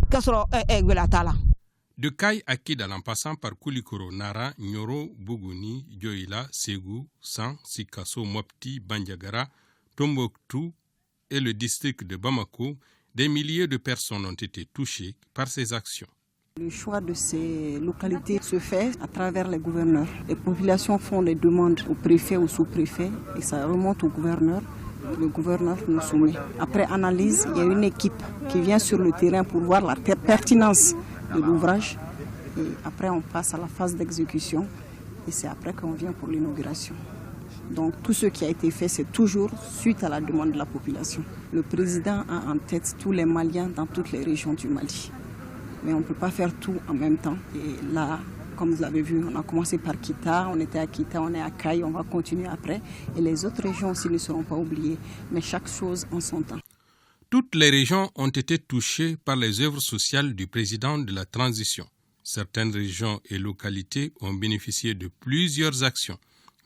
ka soro e gwela tala. De Kaï Akida en passant par Koulikoro, Nara, Nyoro, Bougouni, Dioïla, Ségou, San, Sikasso, Mopti, Bandiagara, Tombouctou et le district de Bamako, des milliers de personnes ont été touchées par ces actions. Le choix de ces localités se fait à travers les gouverneurs. Les populations font des demandes au préfet ou sous-préfet et ça remonte au gouverneur. Le gouverneur nous soumet. Après analyse, il y a une équipe qui vient sur le terrain pour voir la pertinence de l'ouvrage. Et après, on passe à la phase d'exécution et c'est après qu'on vient pour l'inauguration. Donc tout ce qui a été fait, c'est toujours suite à la demande de la population. Le président a en tête tous les Maliens dans toutes les régions du Mali. Mais on ne peut pas faire tout en même temps. Et là, comme vous l'avez vu, on a commencé par Kita, on était à Kita, on est à Kaï, on va continuer après. Et les autres régions aussi ne seront pas oubliées, mais chaque chose en son temps. Toutes les régions ont été touchées par les œuvres sociales du président de la transition. Certaines régions et localités ont bénéficié de plusieurs actions.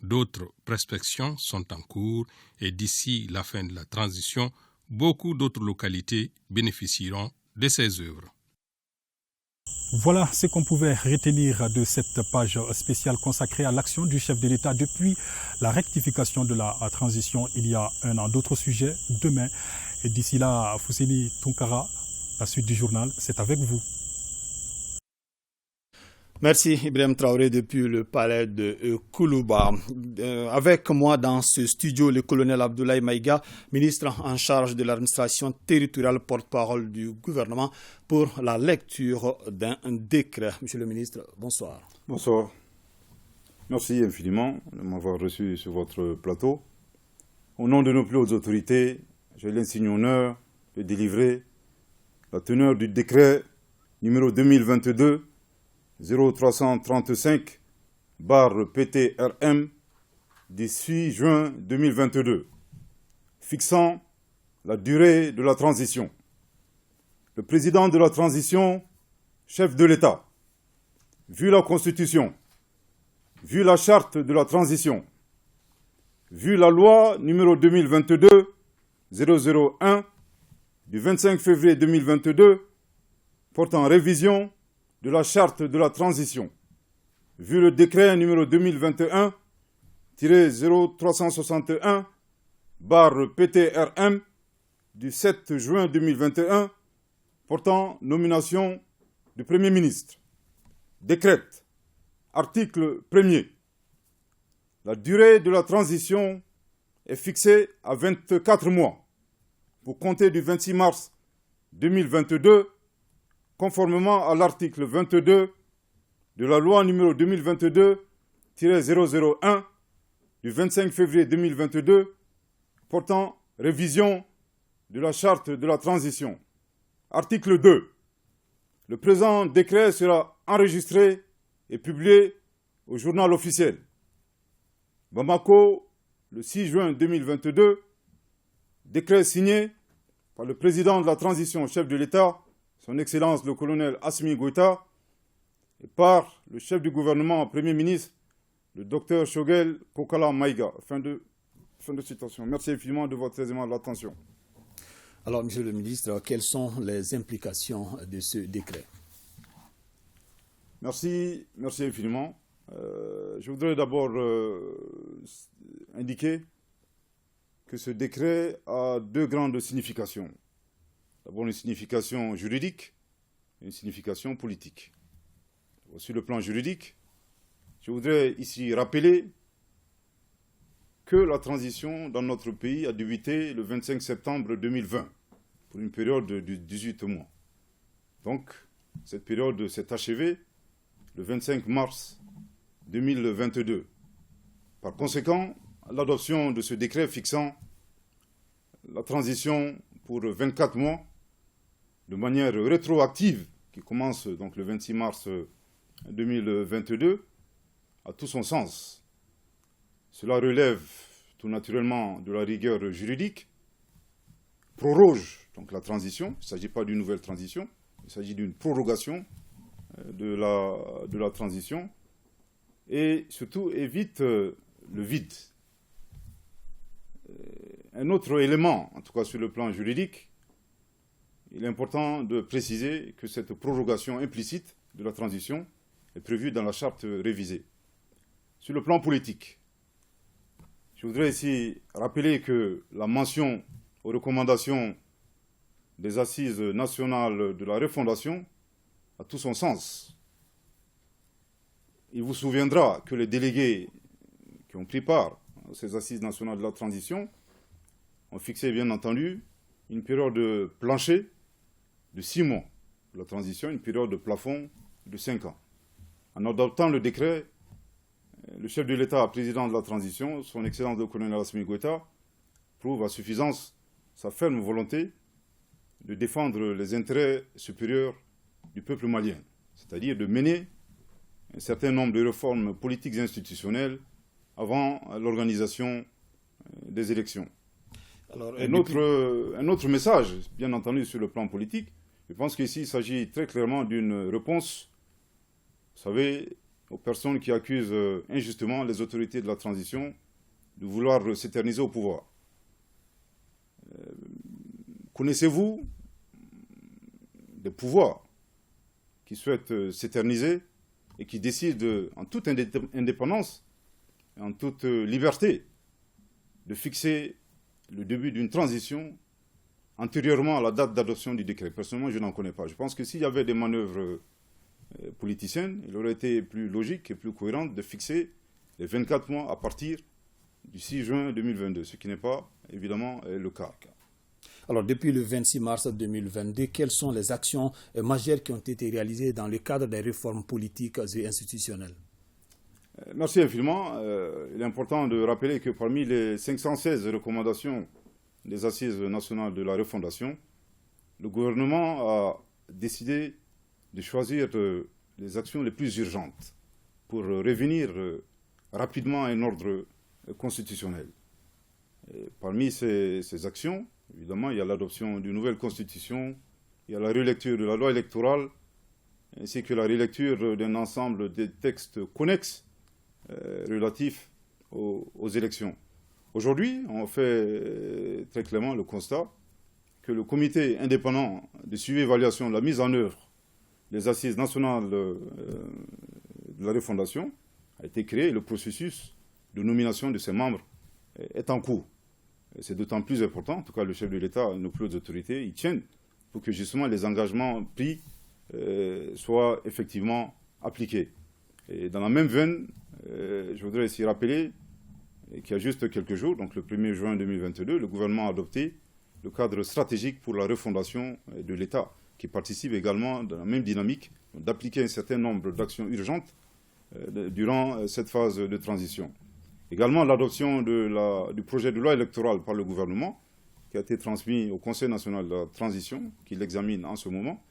D'autres prospections sont en cours et d'ici la fin de la transition, beaucoup d'autres localités bénéficieront de ces œuvres. Voilà ce qu'on pouvait retenir de cette page spéciale consacrée à l'action du chef de l'État depuis la rectification de la transition il y a un an. D'autres sujets demain. Et d'ici là, Fousseni Tounkara, la suite du journal, c'est avec vous. Merci Ibrahim Traoré depuis le palais de Koulouba. Avec moi dans ce studio, le colonel Abdoulaye Maïga, ministre en charge de l'administration territoriale, porte-parole du gouvernement, pour la lecture d'un décret. Monsieur le ministre, bonsoir. Bonsoir. Merci infiniment de m'avoir reçu sur votre plateau. Au nom de nos plus hautes autorités, j'ai l'insigne honneur de délivrer la teneur du décret numéro 2022 0335/PTRM du 6 juin 2022, fixant la durée de la transition. Le président de la transition, chef de l'État, vu la Constitution, vu la charte de la transition, vu la loi numéro 2022-001 du 25 février 2022 portant révision de la charte de la transition, vu le décret numéro 2021-0361/PTRM du 7 juin 2021 portant nomination du Premier ministre, décrète, article 1er. La durée de la transition est fixée à 24 mois pour compter du 26 mars 2022, conformément à l'article 22 de la loi numéro 2022-001 du 25 février 2022 portant révision de la charte de la transition. Article 2. Le présent décret sera enregistré et publié au journal officiel. Bamako, le 6 juin 2022, décret signé par le président de la transition, chef de l'État, son Excellence le colonel Assimi Goïta, et par le chef du gouvernement, Premier ministre, le docteur Choguel Kokala Maïga. Fin de citation. Merci infiniment de votre aisement de l'attention. Alors, Monsieur le ministre, quelles sont les implications de ce décret? Merci infiniment. Je voudrais d'abord indiquer que ce décret a deux grandes significations. D'abord une signification juridique et une signification politique. Sur le plan juridique, je voudrais ici rappeler que la transition dans notre pays a débuté le 25 septembre 2020 pour une période de 18 mois. Donc, cette période s'est achevée le 25 mars 2022. Par conséquent, l'adoption de ce décret fixant la transition pour 24 mois de manière rétroactive, qui commence donc le 26 mars 2022, a tout son sens. Cela relève tout naturellement de la rigueur juridique, proroge donc la transition, il ne s'agit pas d'une nouvelle transition, il s'agit d'une prorogation de la transition, et surtout évite le vide. Un autre élément, en tout cas sur le plan juridique, il est important de préciser que cette prorogation implicite de la transition est prévue dans la charte révisée. Sur le plan politique, je voudrais ici rappeler que la mention aux recommandations des Assises nationales de la refondation a tout son sens. Il vous souviendra que les délégués qui ont pris part à ces assises nationales de la transition ont fixé, bien entendu, une période de plancher de 6 mois pour la transition, une période de plafond de 5 ans. En adoptant le décret, le chef de l'État, président de la transition, son Excellence le colonel Assimi Goïta, prouve à suffisance sa ferme volonté de défendre les intérêts supérieurs du peuple malien, c'est-à-dire de mener un certain nombre de réformes politiques et institutionnelles avant l'organisation des élections. Alors, un autre message, bien entendu, sur le plan politique, je pense qu'ici il s'agit très clairement d'une réponse, vous savez, aux personnes qui accusent injustement les autorités de la transition de vouloir s'éterniser au pouvoir. Connaissez-vous des pouvoirs qui souhaitent s'éterniser et qui décident en toute indépendance, en toute liberté, de fixer le début d'une transition antérieurement à la date d'adoption du décret? Personnellement, je n'en connais pas. Je pense que s'il y avait des manœuvres politiciennes, il aurait été plus logique et plus cohérent de fixer les 24 mois à partir du 6 juin 2022, ce qui n'est pas évidemment le cas. Alors, depuis le 26 mars 2022, quelles sont les actions majeures qui ont été réalisées dans le cadre des réformes politiques et institutionnelles? Merci infiniment. Il est important de rappeler que parmi les 516 recommandations des Assises nationales de la refondation, le gouvernement a décidé de choisir les actions les plus urgentes pour revenir rapidement à un ordre constitutionnel. Et parmi ces actions, évidemment, il y a l'adoption d'une nouvelle constitution, il y a la relecture de la loi électorale, ainsi que la relecture d'un ensemble de textes connexes relatifs aux élections. Aujourd'hui, on fait très clairement le constat que le comité indépendant de suivi et évaluation de la mise en œuvre des assises nationales de la refondation a été créé et le processus de nomination de ses membres est en cours. C'est d'autant plus important, en tout cas le chef de l'État et nos plus hautes autorités y tiennent pour que justement les engagements pris soient effectivement appliqués. Et dans la même veine, je voudrais ici rappeler qu'il y a juste quelques jours, donc le 1er juin 2022, le gouvernement a adopté le cadre stratégique pour la refondation de l'État, qui participe également dans la même dynamique d'appliquer un certain nombre d'actions urgentes durant cette phase de transition. Également l'adoption du projet de loi électorale par le gouvernement, qui a été transmis au Conseil national de la transition, qui l'examine en ce moment,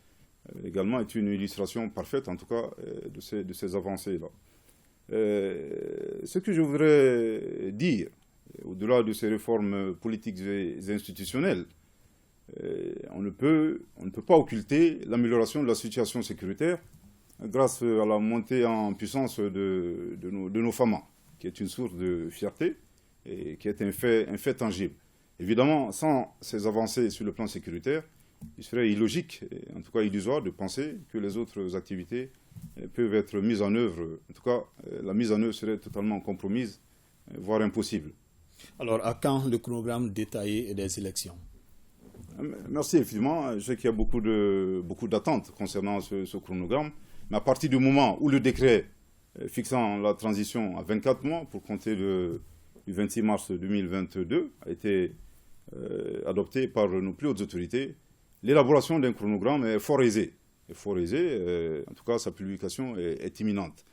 également est une illustration parfaite, en tout cas, de ces avancées-là. Ce que je voudrais dire, au-delà de ces réformes politiques et institutionnelles, on ne peut pas occulter l'amélioration de la situation sécuritaire grâce à la montée en puissance de nos FAMA, qui est une source de fierté et qui est un fait tangible. Évidemment, sans ces avancées sur le plan sécuritaire, il serait illogique, en tout cas illusoire, de penser que les autres activités peuvent être mises en œuvre. En tout cas, la mise en œuvre serait totalement compromise, voire impossible. Alors, à quand le chronogramme détaillé des élections? Merci infiniment. Je sais qu'il y a beaucoup d'attentes concernant ce chronogramme. Mais à partir du moment où le décret fixant la transition à 24 mois pour compter du 26 mars 2022 a été adopté par nos plus hautes autorités, l'élaboration d'un chronogramme est fort aisée. En tout cas, sa publication est imminente.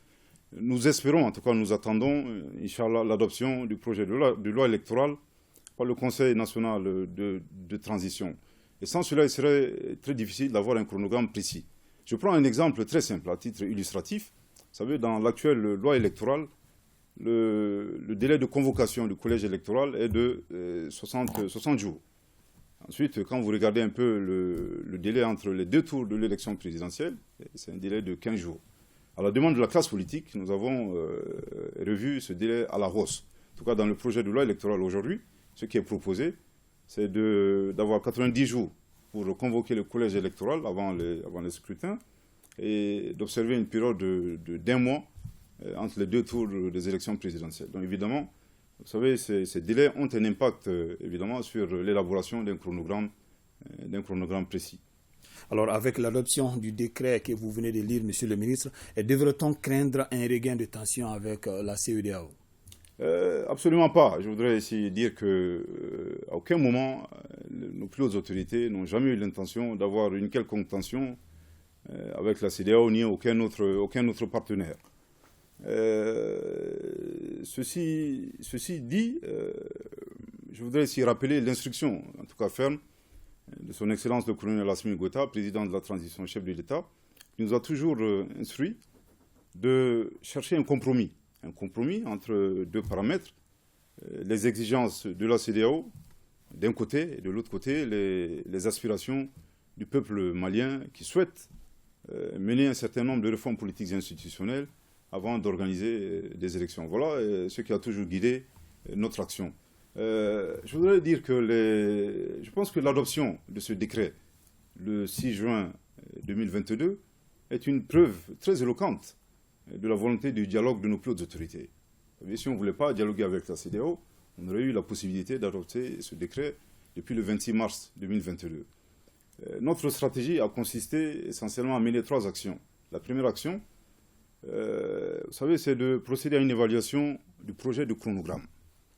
Nous espérons, en tout cas, nous attendons, Inch'Allah, l'adoption du projet de loi électorale par le Conseil national de transition. Et sans cela, il serait très difficile d'avoir un chronogramme précis. Je prends un exemple très simple, à titre illustratif. Vous savez, dans l'actuelle loi électorale, le délai de convocation du collège électoral est de 60 jours. Ensuite, quand vous regardez un peu le délai entre les deux tours de l'élection présidentielle, c'est un délai de 15 jours. À la demande de la classe politique, nous avons revu ce délai à la hausse. En tout cas, dans le projet de loi électoral aujourd'hui, ce qui est proposé, c'est d'avoir 90 jours pour convoquer le collège électoral avant les scrutins et d'observer une période d'un mois entre les deux tours des élections présidentielles. Donc évidemment, vous savez, ces délais ont un impact évidemment sur l'élaboration d'un chronogramme précis. Alors, avec l'adoption du décret que vous venez de lire, Monsieur le ministre, devrait-on craindre un regain de tension avec la CEDEAO? Absolument pas. Je voudrais ici dire qu'à aucun moment, nos plus hautes autorités n'ont jamais eu l'intention d'avoir une quelconque tension avec la CEDEAO ni aucun autre partenaire. Ceci dit, je voudrais ici rappeler l'instruction, en tout cas ferme, de son Excellence le colonel Assimi Goïta, président de la transition, chef de l'État, qui nous a toujours instruit de chercher un compromis entre deux paramètres, les exigences de la CEDEAO d'un côté et de l'autre côté les aspirations du peuple malien qui souhaite mener un certain nombre de réformes politiques et institutionnelles avant d'organiser des élections. Voilà ce qui a toujours guidé notre action. Je voudrais dire que je pense que l'adoption de ce décret le 6 juin 2022 est une preuve très éloquente de la volonté du dialogue de nos plus hautes autorités. Si on ne voulait pas dialoguer avec la CEDEAO, on aurait eu la possibilité d'adopter ce décret depuis le 26 mars 2022. Notre stratégie a consisté essentiellement à mener 3 actions. La première action, vous savez, c'est de procéder à une évaluation du projet de chronogramme.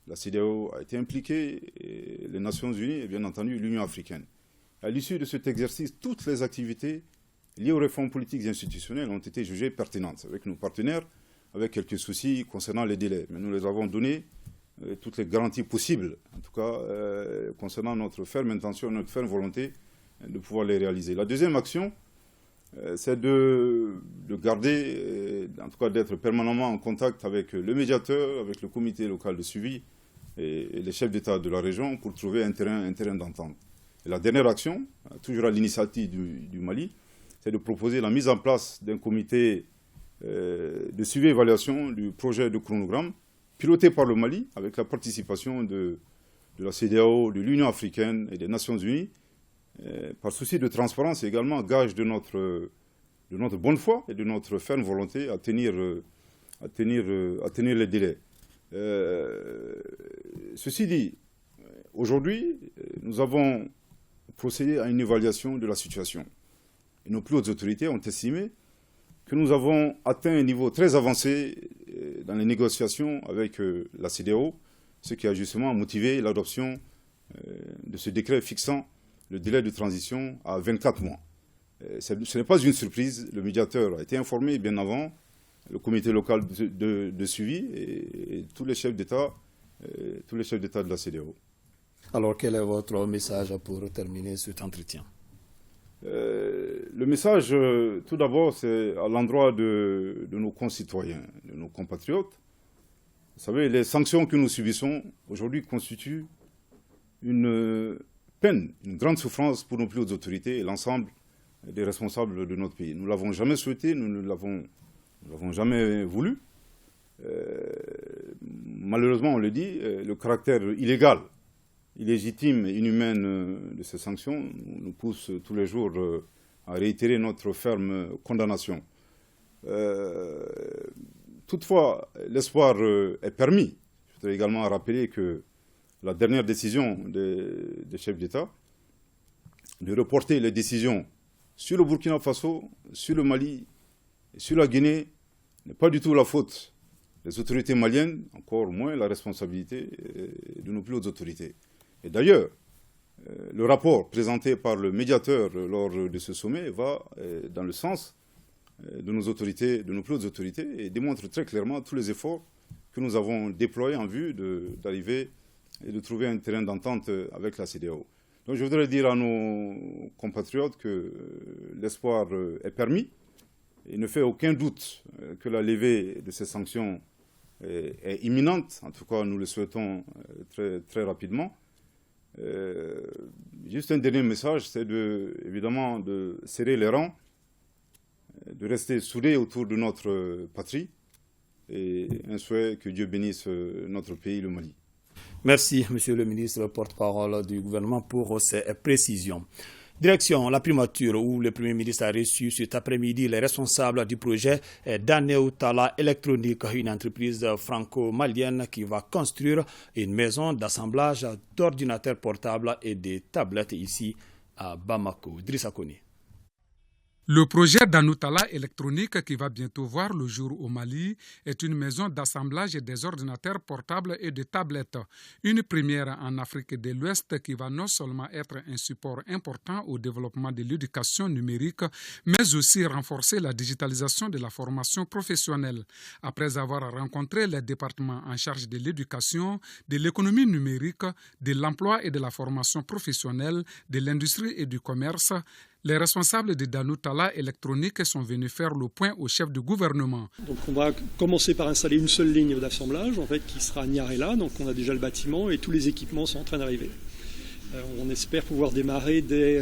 La CEDEAO a été impliquée, et les Nations Unies et bien entendu l'Union africaine. À l'issue de cet exercice, toutes les activités liées aux réformes politiques et institutionnelles ont été jugées pertinentes. Avec nos partenaires, avec quelques soucis concernant les délais. Mais nous les avons donné toutes les garanties possibles, en tout cas concernant notre ferme intention, notre ferme volonté de pouvoir les réaliser. La deuxième action, c'est de garder, en tout cas d'être permanemment en contact avec le médiateur, avec le comité local de suivi et les chefs d'État de la région pour trouver un terrain d'entente. Et la dernière action, toujours à l'initiative du Mali, c'est de proposer la mise en place d'un comité de suivi et évaluation du projet de chronogramme piloté par le Mali avec la participation de la CEDEAO, de l'Union africaine et des Nations Unies, par souci de transparence et également gage de notre bonne foi et de notre ferme volonté à tenir les délais. Ceci dit, aujourd'hui, nous avons procédé à une évaluation de la situation. Et nos plus hautes autorités ont estimé que nous avons atteint un niveau très avancé dans les négociations avec la CEDEAO, ce qui a justement motivé l'adoption de ce décret fixant le délai de transition à 24 mois. Ce n'est pas une surprise, le médiateur a été informé bien avant, le comité local de suivi et tous les chefs d'État de la CEDEAO. Alors quel est votre message pour terminer cet entretien? Le message, tout d'abord, c'est à l'endroit de nos concitoyens, de nos compatriotes. Vous savez, les sanctions que nous subissons aujourd'hui constituent une peine, une grande souffrance pour nos plus hautes autorités et l'ensemble des responsables de notre pays. Nous ne l'avons jamais souhaité, nous ne l'avons jamais voulu. Malheureusement, on le dit, le caractère illégal, illégitime et inhumaine de ces sanctions nous pousse tous les jours à réitérer notre ferme condamnation. Toutefois, l'espoir est permis. Je voudrais également rappeler que la dernière décision des chefs d'État de reporter les décisions sur le Burkina Faso, sur le Mali et sur la Guinée n'est pas du tout la faute des autorités maliennes, encore moins la responsabilité de nos plus hautes autorités. Et d'ailleurs, le rapport présenté par le médiateur lors de ce sommet va dans le sens de nos autorités, de nos plus hautes autorités, et démontre très clairement tous les efforts que nous avons déployés en vue d'arriver et de trouver un terrain d'entente avec la CEDEAO. Donc je voudrais dire à nos compatriotes que l'espoir est permis. Il ne fait aucun doute que la levée de ces sanctions est imminente. En tout cas, nous le souhaitons très, très rapidement. Juste un dernier message, c'est évidemment de serrer les rangs, de rester soudés autour de notre patrie et un souhait que Dieu bénisse notre pays, le Mali. Merci, Monsieur le ministre, porte-parole du gouvernement, pour ces précisions. Direction la primature où le Premier ministre a reçu cet après-midi les responsables du projet d'Aneutala Électronique, une entreprise franco-malienne qui va construire une maison d'assemblage d'ordinateurs portables et de tablettes ici à Bamako. Drissa Kone. Le projet d'Anoutala électronique qui va bientôt voir le jour au Mali est une maison d'assemblage des ordinateurs portables et de tablettes. Une première en Afrique de l'Ouest qui va non seulement être un support important au développement de l'éducation numérique, mais aussi renforcer la digitalisation de la formation professionnelle. Après avoir rencontré les départements en charge de l'éducation, de l'économie numérique, de l'emploi et de la formation professionnelle, de l'industrie et du commerce, les responsables de Danoutala électronique sont venus faire le point au chef du gouvernement. Donc on va commencer par installer une seule ligne d'assemblage qui sera à Niarela. Donc on a déjà le bâtiment et tous les équipements sont en train d'arriver. On espère pouvoir démarrer dès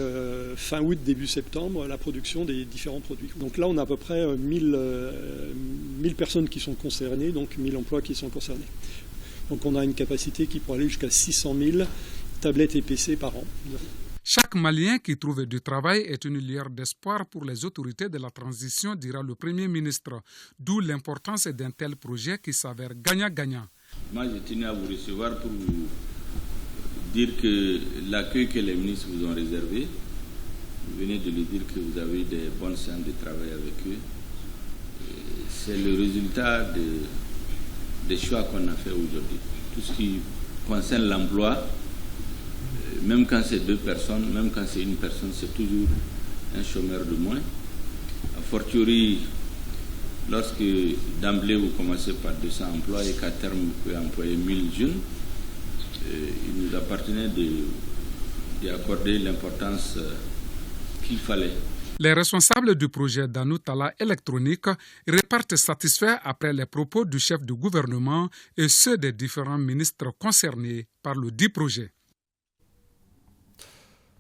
fin août, début septembre, la production des différents produits. Donc là on a à peu près 1000 personnes qui sont concernées, donc 1000 emplois qui sont concernés. Donc on a une capacité qui pourrait aller jusqu'à 600 000 tablettes et PC par an. Chaque Malien qui trouve du travail est une lueur d'espoir pour les autorités de la transition, dira le Premier ministre. D'où l'importance d'un tel projet qui s'avère gagnant-gagnant. Moi, je tenais à vous recevoir pour vous dire que l'accueil que les ministres vous ont réservé, vous venez de lui dire que vous avez des bonnes séances de travail avec eux. C'est le résultat des choix qu'on a fait aujourd'hui. Tout ce qui concerne l'emploi, même quand c'est 2 personnes, même quand c'est 1 personne, c'est toujours un chômeur de moins. A fortiori, lorsque d'emblée vous commencez par 200 emplois et qu'à terme vous pouvez employer 1000 jeunes, il nous appartenait d'y accorder l'importance qu'il fallait. Les responsables du projet Danoutala électronique repartent satisfaits après les propos du chef du gouvernement et ceux des différents ministres concernés par le dit projet.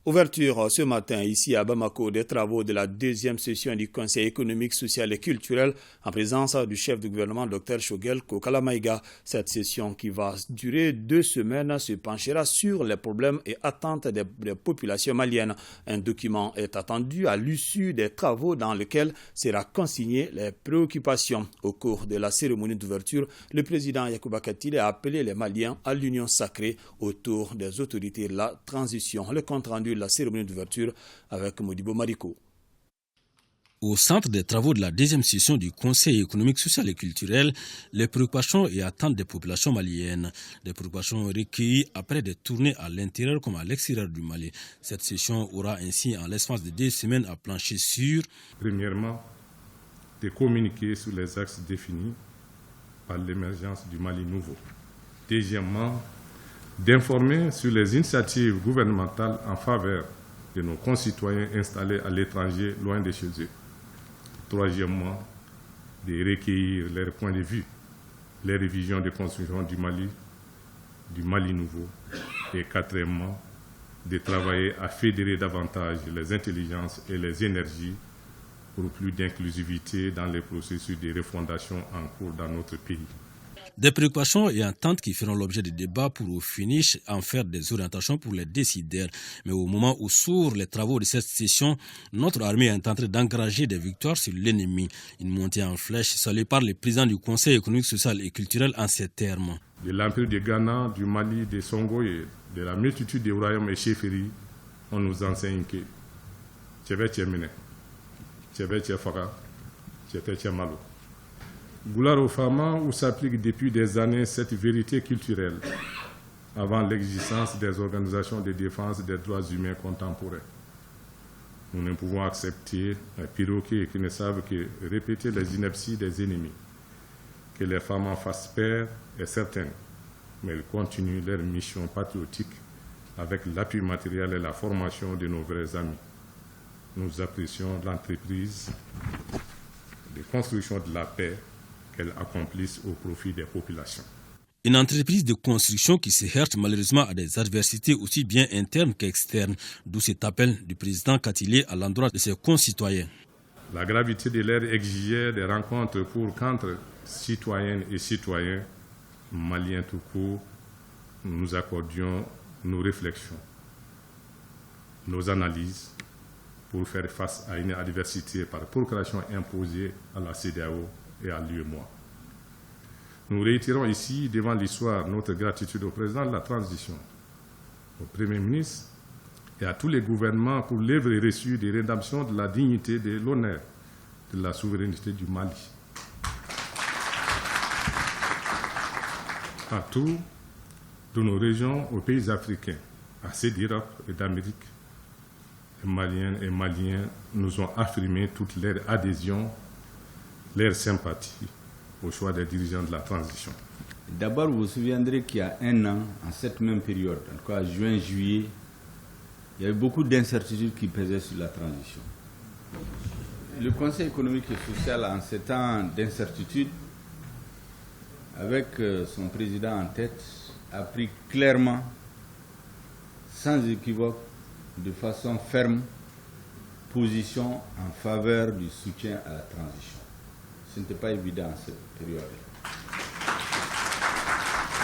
Ouverture ce matin ici à Bamako des travaux de la 2e session du Conseil économique, social et culturel en présence du chef du gouvernement Dr Choguel Kokala Maïga. Cette session qui va durer 2 semaines se penchera sur les problèmes et attentes des populations maliennes. Un document est attendu à l'issue des travaux dans lequel sera consigné les préoccupations. Au cours de la cérémonie d'ouverture, le président Yacouba Katile a appelé les Maliens à l'union sacrée autour des autorités de la transition. Le compte rendu la cérémonie d'ouverture avec Modibo Mariko. Au centre des travaux de la 2e session du Conseil économique, social et culturel, les préoccupations et attentes des populations maliennes. Des préoccupations recueillies après des tournées à l'intérieur comme à l'extérieur du Mali. Cette session aura ainsi, en l'espace de 2 semaines, à plancher sur... Premièrement, de communiquer sur les axes définis par l'émergence du Mali nouveau. Deuxièmement, d'informer sur les initiatives gouvernementales en faveur de nos concitoyens installés à l'étranger, loin de chez eux. Troisièmement, de recueillir leurs points de vue, les révisions de construction du Mali nouveau. Et quatrièmement, de travailler à fédérer davantage les intelligences et les énergies pour plus d'inclusivité dans les processus de refondation en cours dans notre pays. Des préoccupations et attentes qui feront l'objet de débats pour au finish en faire des orientations pour les décideurs. Mais au moment où s'ouvrent les travaux de cette session, notre armée est en train d'engager des victoires sur l'ennemi. Une montée en flèche saluée par le président du Conseil économique, social et culturel en ces termes. De l'Empire du Ghana, du Mali, des Songo et de la multitude des royaumes et chefferies, on nous enseigne que Tchébé Tchémine, Tchébé Tchéfara, Tchébé Tchémalo. Goulard Fama, où s'applique depuis des années cette vérité culturelle avant l'existence des organisations de défense des droits humains contemporains. Nous ne pouvons accepter un piroquet qui ne savent que répéter les inepties des ennemis. Que les femmes en fassent peur est certain, mais elles continuent leur mission patriotique avec l'appui matériel et la formation de nos vrais amis. Nous apprécions l'entreprise de construction de la paix qu'elles accomplissent au profit des populations. Une entreprise de construction qui se heurte malheureusement à des adversités aussi bien internes qu'externes, d'où cet appel du président Katile à l'endroit de ses concitoyens. La gravité de l'ère exigeait des rencontres pour qu'entre citoyennes et citoyens, maliens tout court, nous accordions nos réflexions, nos analyses pour faire face à une adversité par procuration imposée à la CEDEAO et à l'UEMOA. Nous réitérons ici, devant l'histoire, notre gratitude au président de la transition, au Premier ministre et à tous les gouvernements pour l'œuvre reçue de rédemption de la dignité et de l'honneur de la souveraineté du Mali. Partout, de nos régions aux pays africains, à ceux d'Europe et d'Amérique, les Maliennes et Maliens nous ont affirmé toute leur adhésion, leur sympathie au choix des dirigeants de la transition. D'abord, vous vous souviendrez qu'il y a un an, en cette même période, en tout cas juin-juillet, il y avait beaucoup d'incertitudes qui pesaient sur la transition. Le Conseil économique et social, en ces temps d'incertitude, avec son président en tête, a pris clairement, sans équivoque, de façon ferme, position en faveur du soutien à la transition. Ce n'était pas évident en cette période.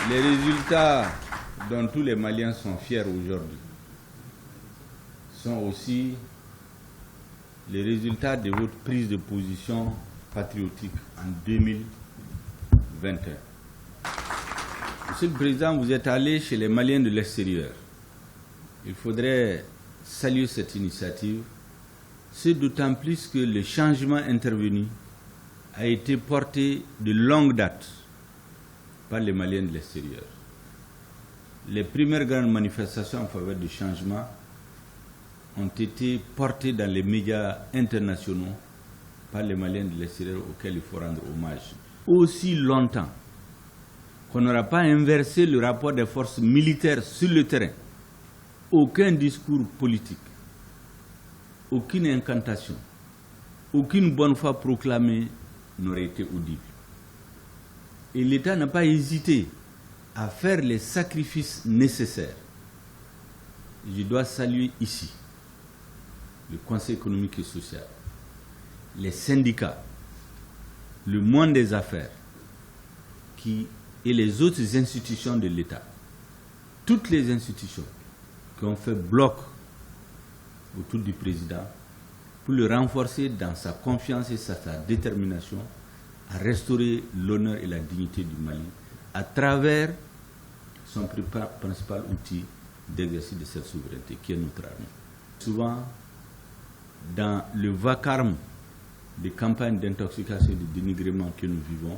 Les résultats dont tous les Maliens sont fiers aujourd'hui sont aussi les résultats de votre prise de position patriotique en 2021. Monsieur le Président, vous êtes allé chez les Maliens de l'extérieur. Il faudrait saluer cette initiative, c'est d'autant plus que le changement intervenu a été porté de longue date par les Maliens de l'extérieur. Les premières grandes manifestations en faveur du changement ont été portées dans les médias internationaux par les Maliens de l'extérieur auxquels il faut rendre hommage. Aussi longtemps qu'on n'aura pas inversé le rapport des forces militaires sur le terrain, aucun discours politique, aucune incantation, aucune bonne foi proclamée n'aurait été audible. Et l'État n'a pas hésité à faire les sacrifices nécessaires. Je dois saluer ici le Conseil économique et social, les syndicats, le monde des affaires et les autres institutions de l'État. Toutes les institutions qui ont fait bloc autour du président pour le renforcer dans sa confiance et sa détermination à restaurer l'honneur et la dignité du Mali à travers son principal outil d'exercice de cette souveraineté qui est notre armée. Souvent, dans le vacarme des campagnes d'intoxication et de dénigrement que nous vivons,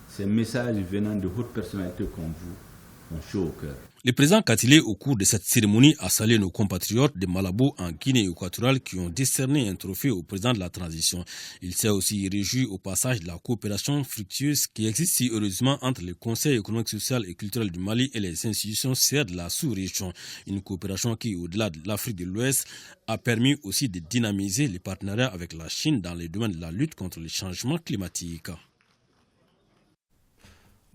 ces messages venant de hautes personnalités comme vous ont chaud au cœur. Le président Katilé, au cours de cette cérémonie, a salué nos compatriotes de Malabo en Guinée équatoriale qui ont décerné un trophée au président de la transition. Il s'est aussi réjoui au passage de la coopération fructueuse qui existe si heureusement entre le Conseil économique, social et culturel du Mali et les institutions serres de la sous-région. Une coopération qui, au-delà de l'Afrique de l'Ouest, a permis aussi de dynamiser les partenariats avec la Chine dans les domaines de la lutte contre le changement climatique.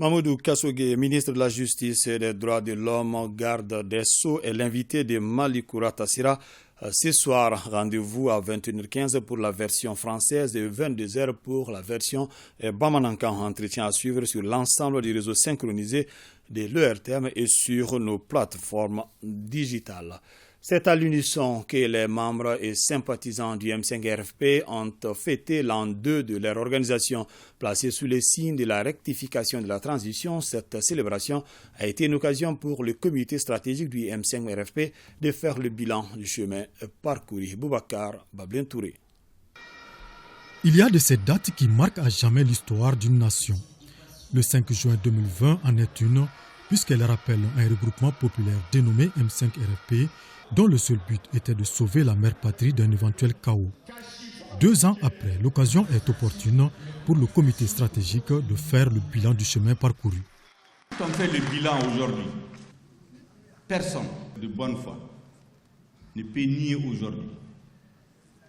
Mamoudou Kassogué, ministre de la Justice et des Droits de l'Homme, garde des Sceaux, est l'invité de Malikoura Tassira. Ce soir, rendez-vous à 21h15 pour la version française et 22h pour la version Bamanankan. Entretien à suivre sur l'ensemble des réseaux synchronisés de l'ERTM et sur nos plateformes digitales. C'est à l'unisson que les membres et sympathisants du M5-RFP ont fêté l'an 2 de leur organisation. Placée sous les signes de la rectification de la transition, cette célébration a été une occasion pour le comité stratégique du M5-RFP de faire le bilan du chemin parcouru. Boubacar Bablin Touré. Il y a de ces dates qui marquent à jamais l'histoire d'une nation. Le 5 juin 2020 en est une, puisqu'elle rappelle un regroupement populaire dénommé M5-RFP, dont le seul but était de sauver la mère patrie d'un éventuel chaos. 2 ans après, l'occasion est opportune pour le comité stratégique de faire le bilan du chemin parcouru. Quand on fait le bilan aujourd'hui, personne de bonne foi ne peut nier aujourd'hui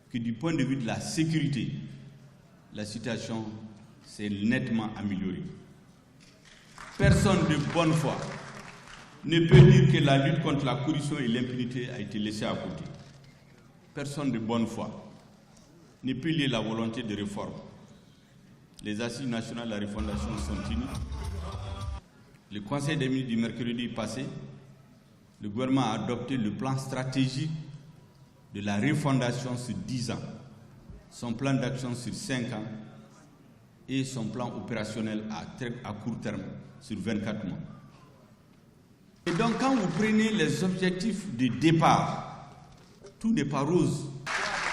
que du point de vue de la sécurité, la situation s'est nettement améliorée. Personne de bonne foi ne peut dire que la lutte contre la corruption et l'impunité a été laissée à côté. Personne de bonne foi ne peut lier la volonté de réforme. Les assises nationales de la refondation sont unies. Le Conseil des ministres du mercredi passé, le gouvernement a adopté le plan stratégique de la refondation sur 10 ans, son plan d'action sur 5 ans et son plan opérationnel à court terme sur 24 mois. Et donc, quand vous prenez les objectifs de départ tout n'est pas rose.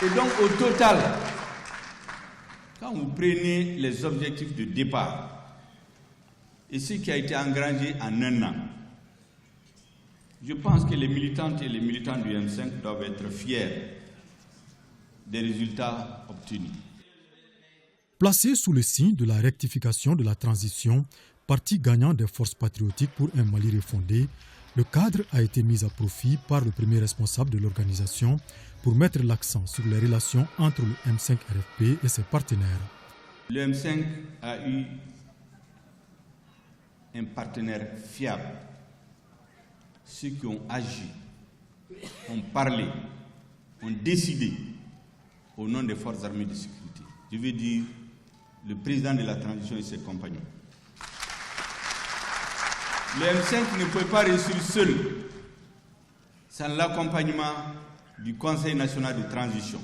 Et donc au total, quand vous prenez les objectifs de départ et ce qui a été engrangé en un an, je pense que les militantes et les militants du M5 doivent être fiers des résultats obtenus. Placé sous le signe de la rectification de la transition, parti gagnant des forces patriotiques pour un Mali refondé, le cadre a été mis à profit par le premier responsable de l'organisation pour mettre l'accent sur les relations entre le M5 RFP et ses partenaires. Le M5 a eu un partenaire fiable. Ceux qui ont agi, ont parlé, ont décidé au nom des forces armées de sécurité. Je veux dire le président de la transition et ses compagnons. Le M5 ne peut pas réussir seul sans l'accompagnement du Conseil national de transition,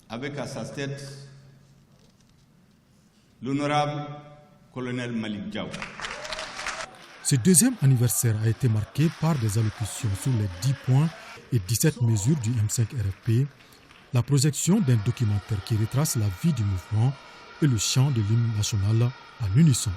avec à sa tête l'honorable colonel Malik Diaw. Ce deuxième anniversaire a été marqué par des allocutions sur les 10 points et 17 mesures du M5 RFP, la projection d'un documentaire qui retrace la vie du mouvement et le chant de l'hymne national en unisson.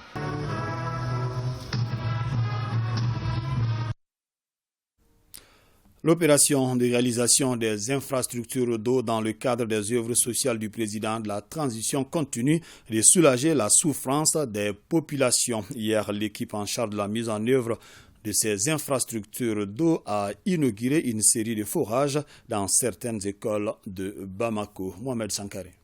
L'opération de réalisation des infrastructures d'eau dans le cadre des œuvres sociales du président de la transition continue de soulager la souffrance des populations. Hier, l'équipe en charge de la mise en œuvre de ces infrastructures d'eau a inauguré une série de forages dans certaines écoles de Bamako. Mohamed Sankaré.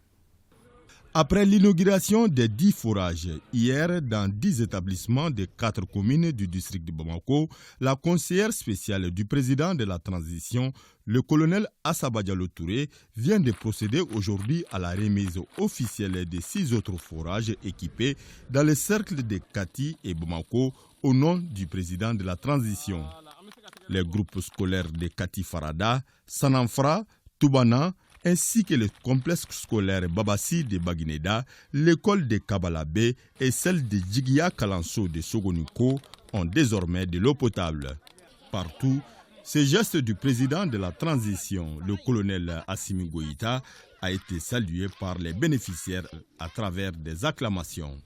Après l'inauguration des 10 forages hier dans 10 établissements des 4 communes du district de Bamako, la conseillère spéciale du président de la transition, le colonel Assaba Diallo Touré, vient de procéder aujourd'hui à la remise officielle des 6 autres forages équipés dans le cercle de Kati et Bamako au nom du président de la transition. Les groupes scolaires de Kati Farada, Sananfra, Toubana, ainsi que le complexe scolaire Babassi de Baguineda, l'école de Kabalabé et celle de Djigia Kalanso de Sogoniko ont désormais de l'eau potable. Partout, ce geste du président de la transition, le colonel Assimi Goïta, a été salué par les bénéficiaires à travers des acclamations.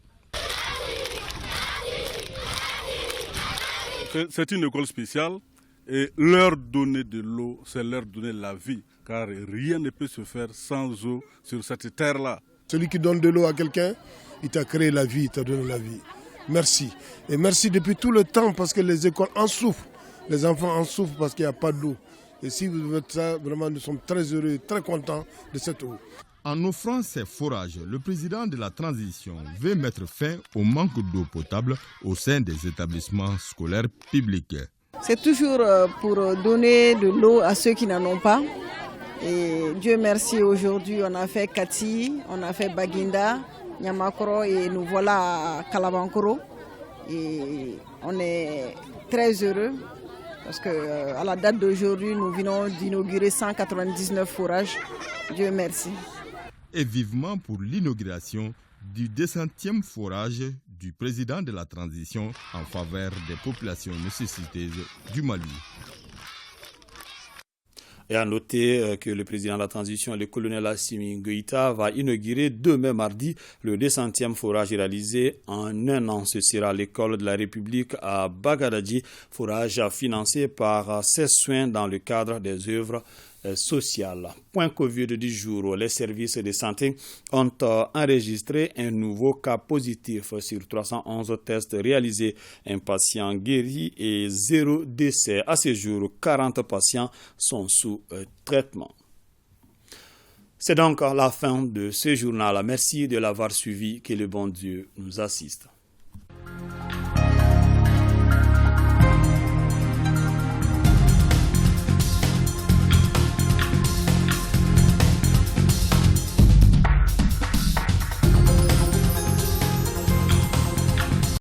C'est une école spéciale et leur donner de l'eau, c'est leur donner la vie. Car rien ne peut se faire sans eau sur cette terre-là. Celui qui donne de l'eau à quelqu'un, il t'a créé la vie, il t'a donné la vie. Merci. Et merci depuis tout le temps parce que les écoles en souffrent. Les enfants en souffrent parce qu'il n'y a pas d'eau. Et si vous faites ça, vraiment, nous sommes très heureux, très contents de cette eau. En offrant ces forages, le président de la transition veut mettre fin au manque d'eau potable au sein des établissements scolaires publics. C'est toujours pour donner de l'eau à ceux qui n'en ont pas. Et Dieu merci, aujourd'hui on a fait Kati, on a fait Baginda, Nyamakoro et nous voilà à Kalabankoro. Et on est très heureux parce qu'à la date d'aujourd'hui nous venons d'inaugurer 199 forages. Dieu merci. Et vivement pour l'inauguration du 200e forage du président de la transition en faveur des populations nécessiteuses du Mali. Et à noter que le président de la transition, le colonel Assimi Goïta, va inaugurer demain mardi le 200e forage réalisé en un an. Ce sera l'école de la République à Bagadadji, forage financé par ses soins dans le cadre des œuvres sociales. Point Covid du jour, les services de santé ont enregistré un nouveau cas positif sur 311 tests réalisés. Un patient guéri et 0 décès. À ce jour, 40 patients sont sous traitement. C'est donc la fin de ce journal. Merci de l'avoir suivi. Que le bon Dieu nous assiste.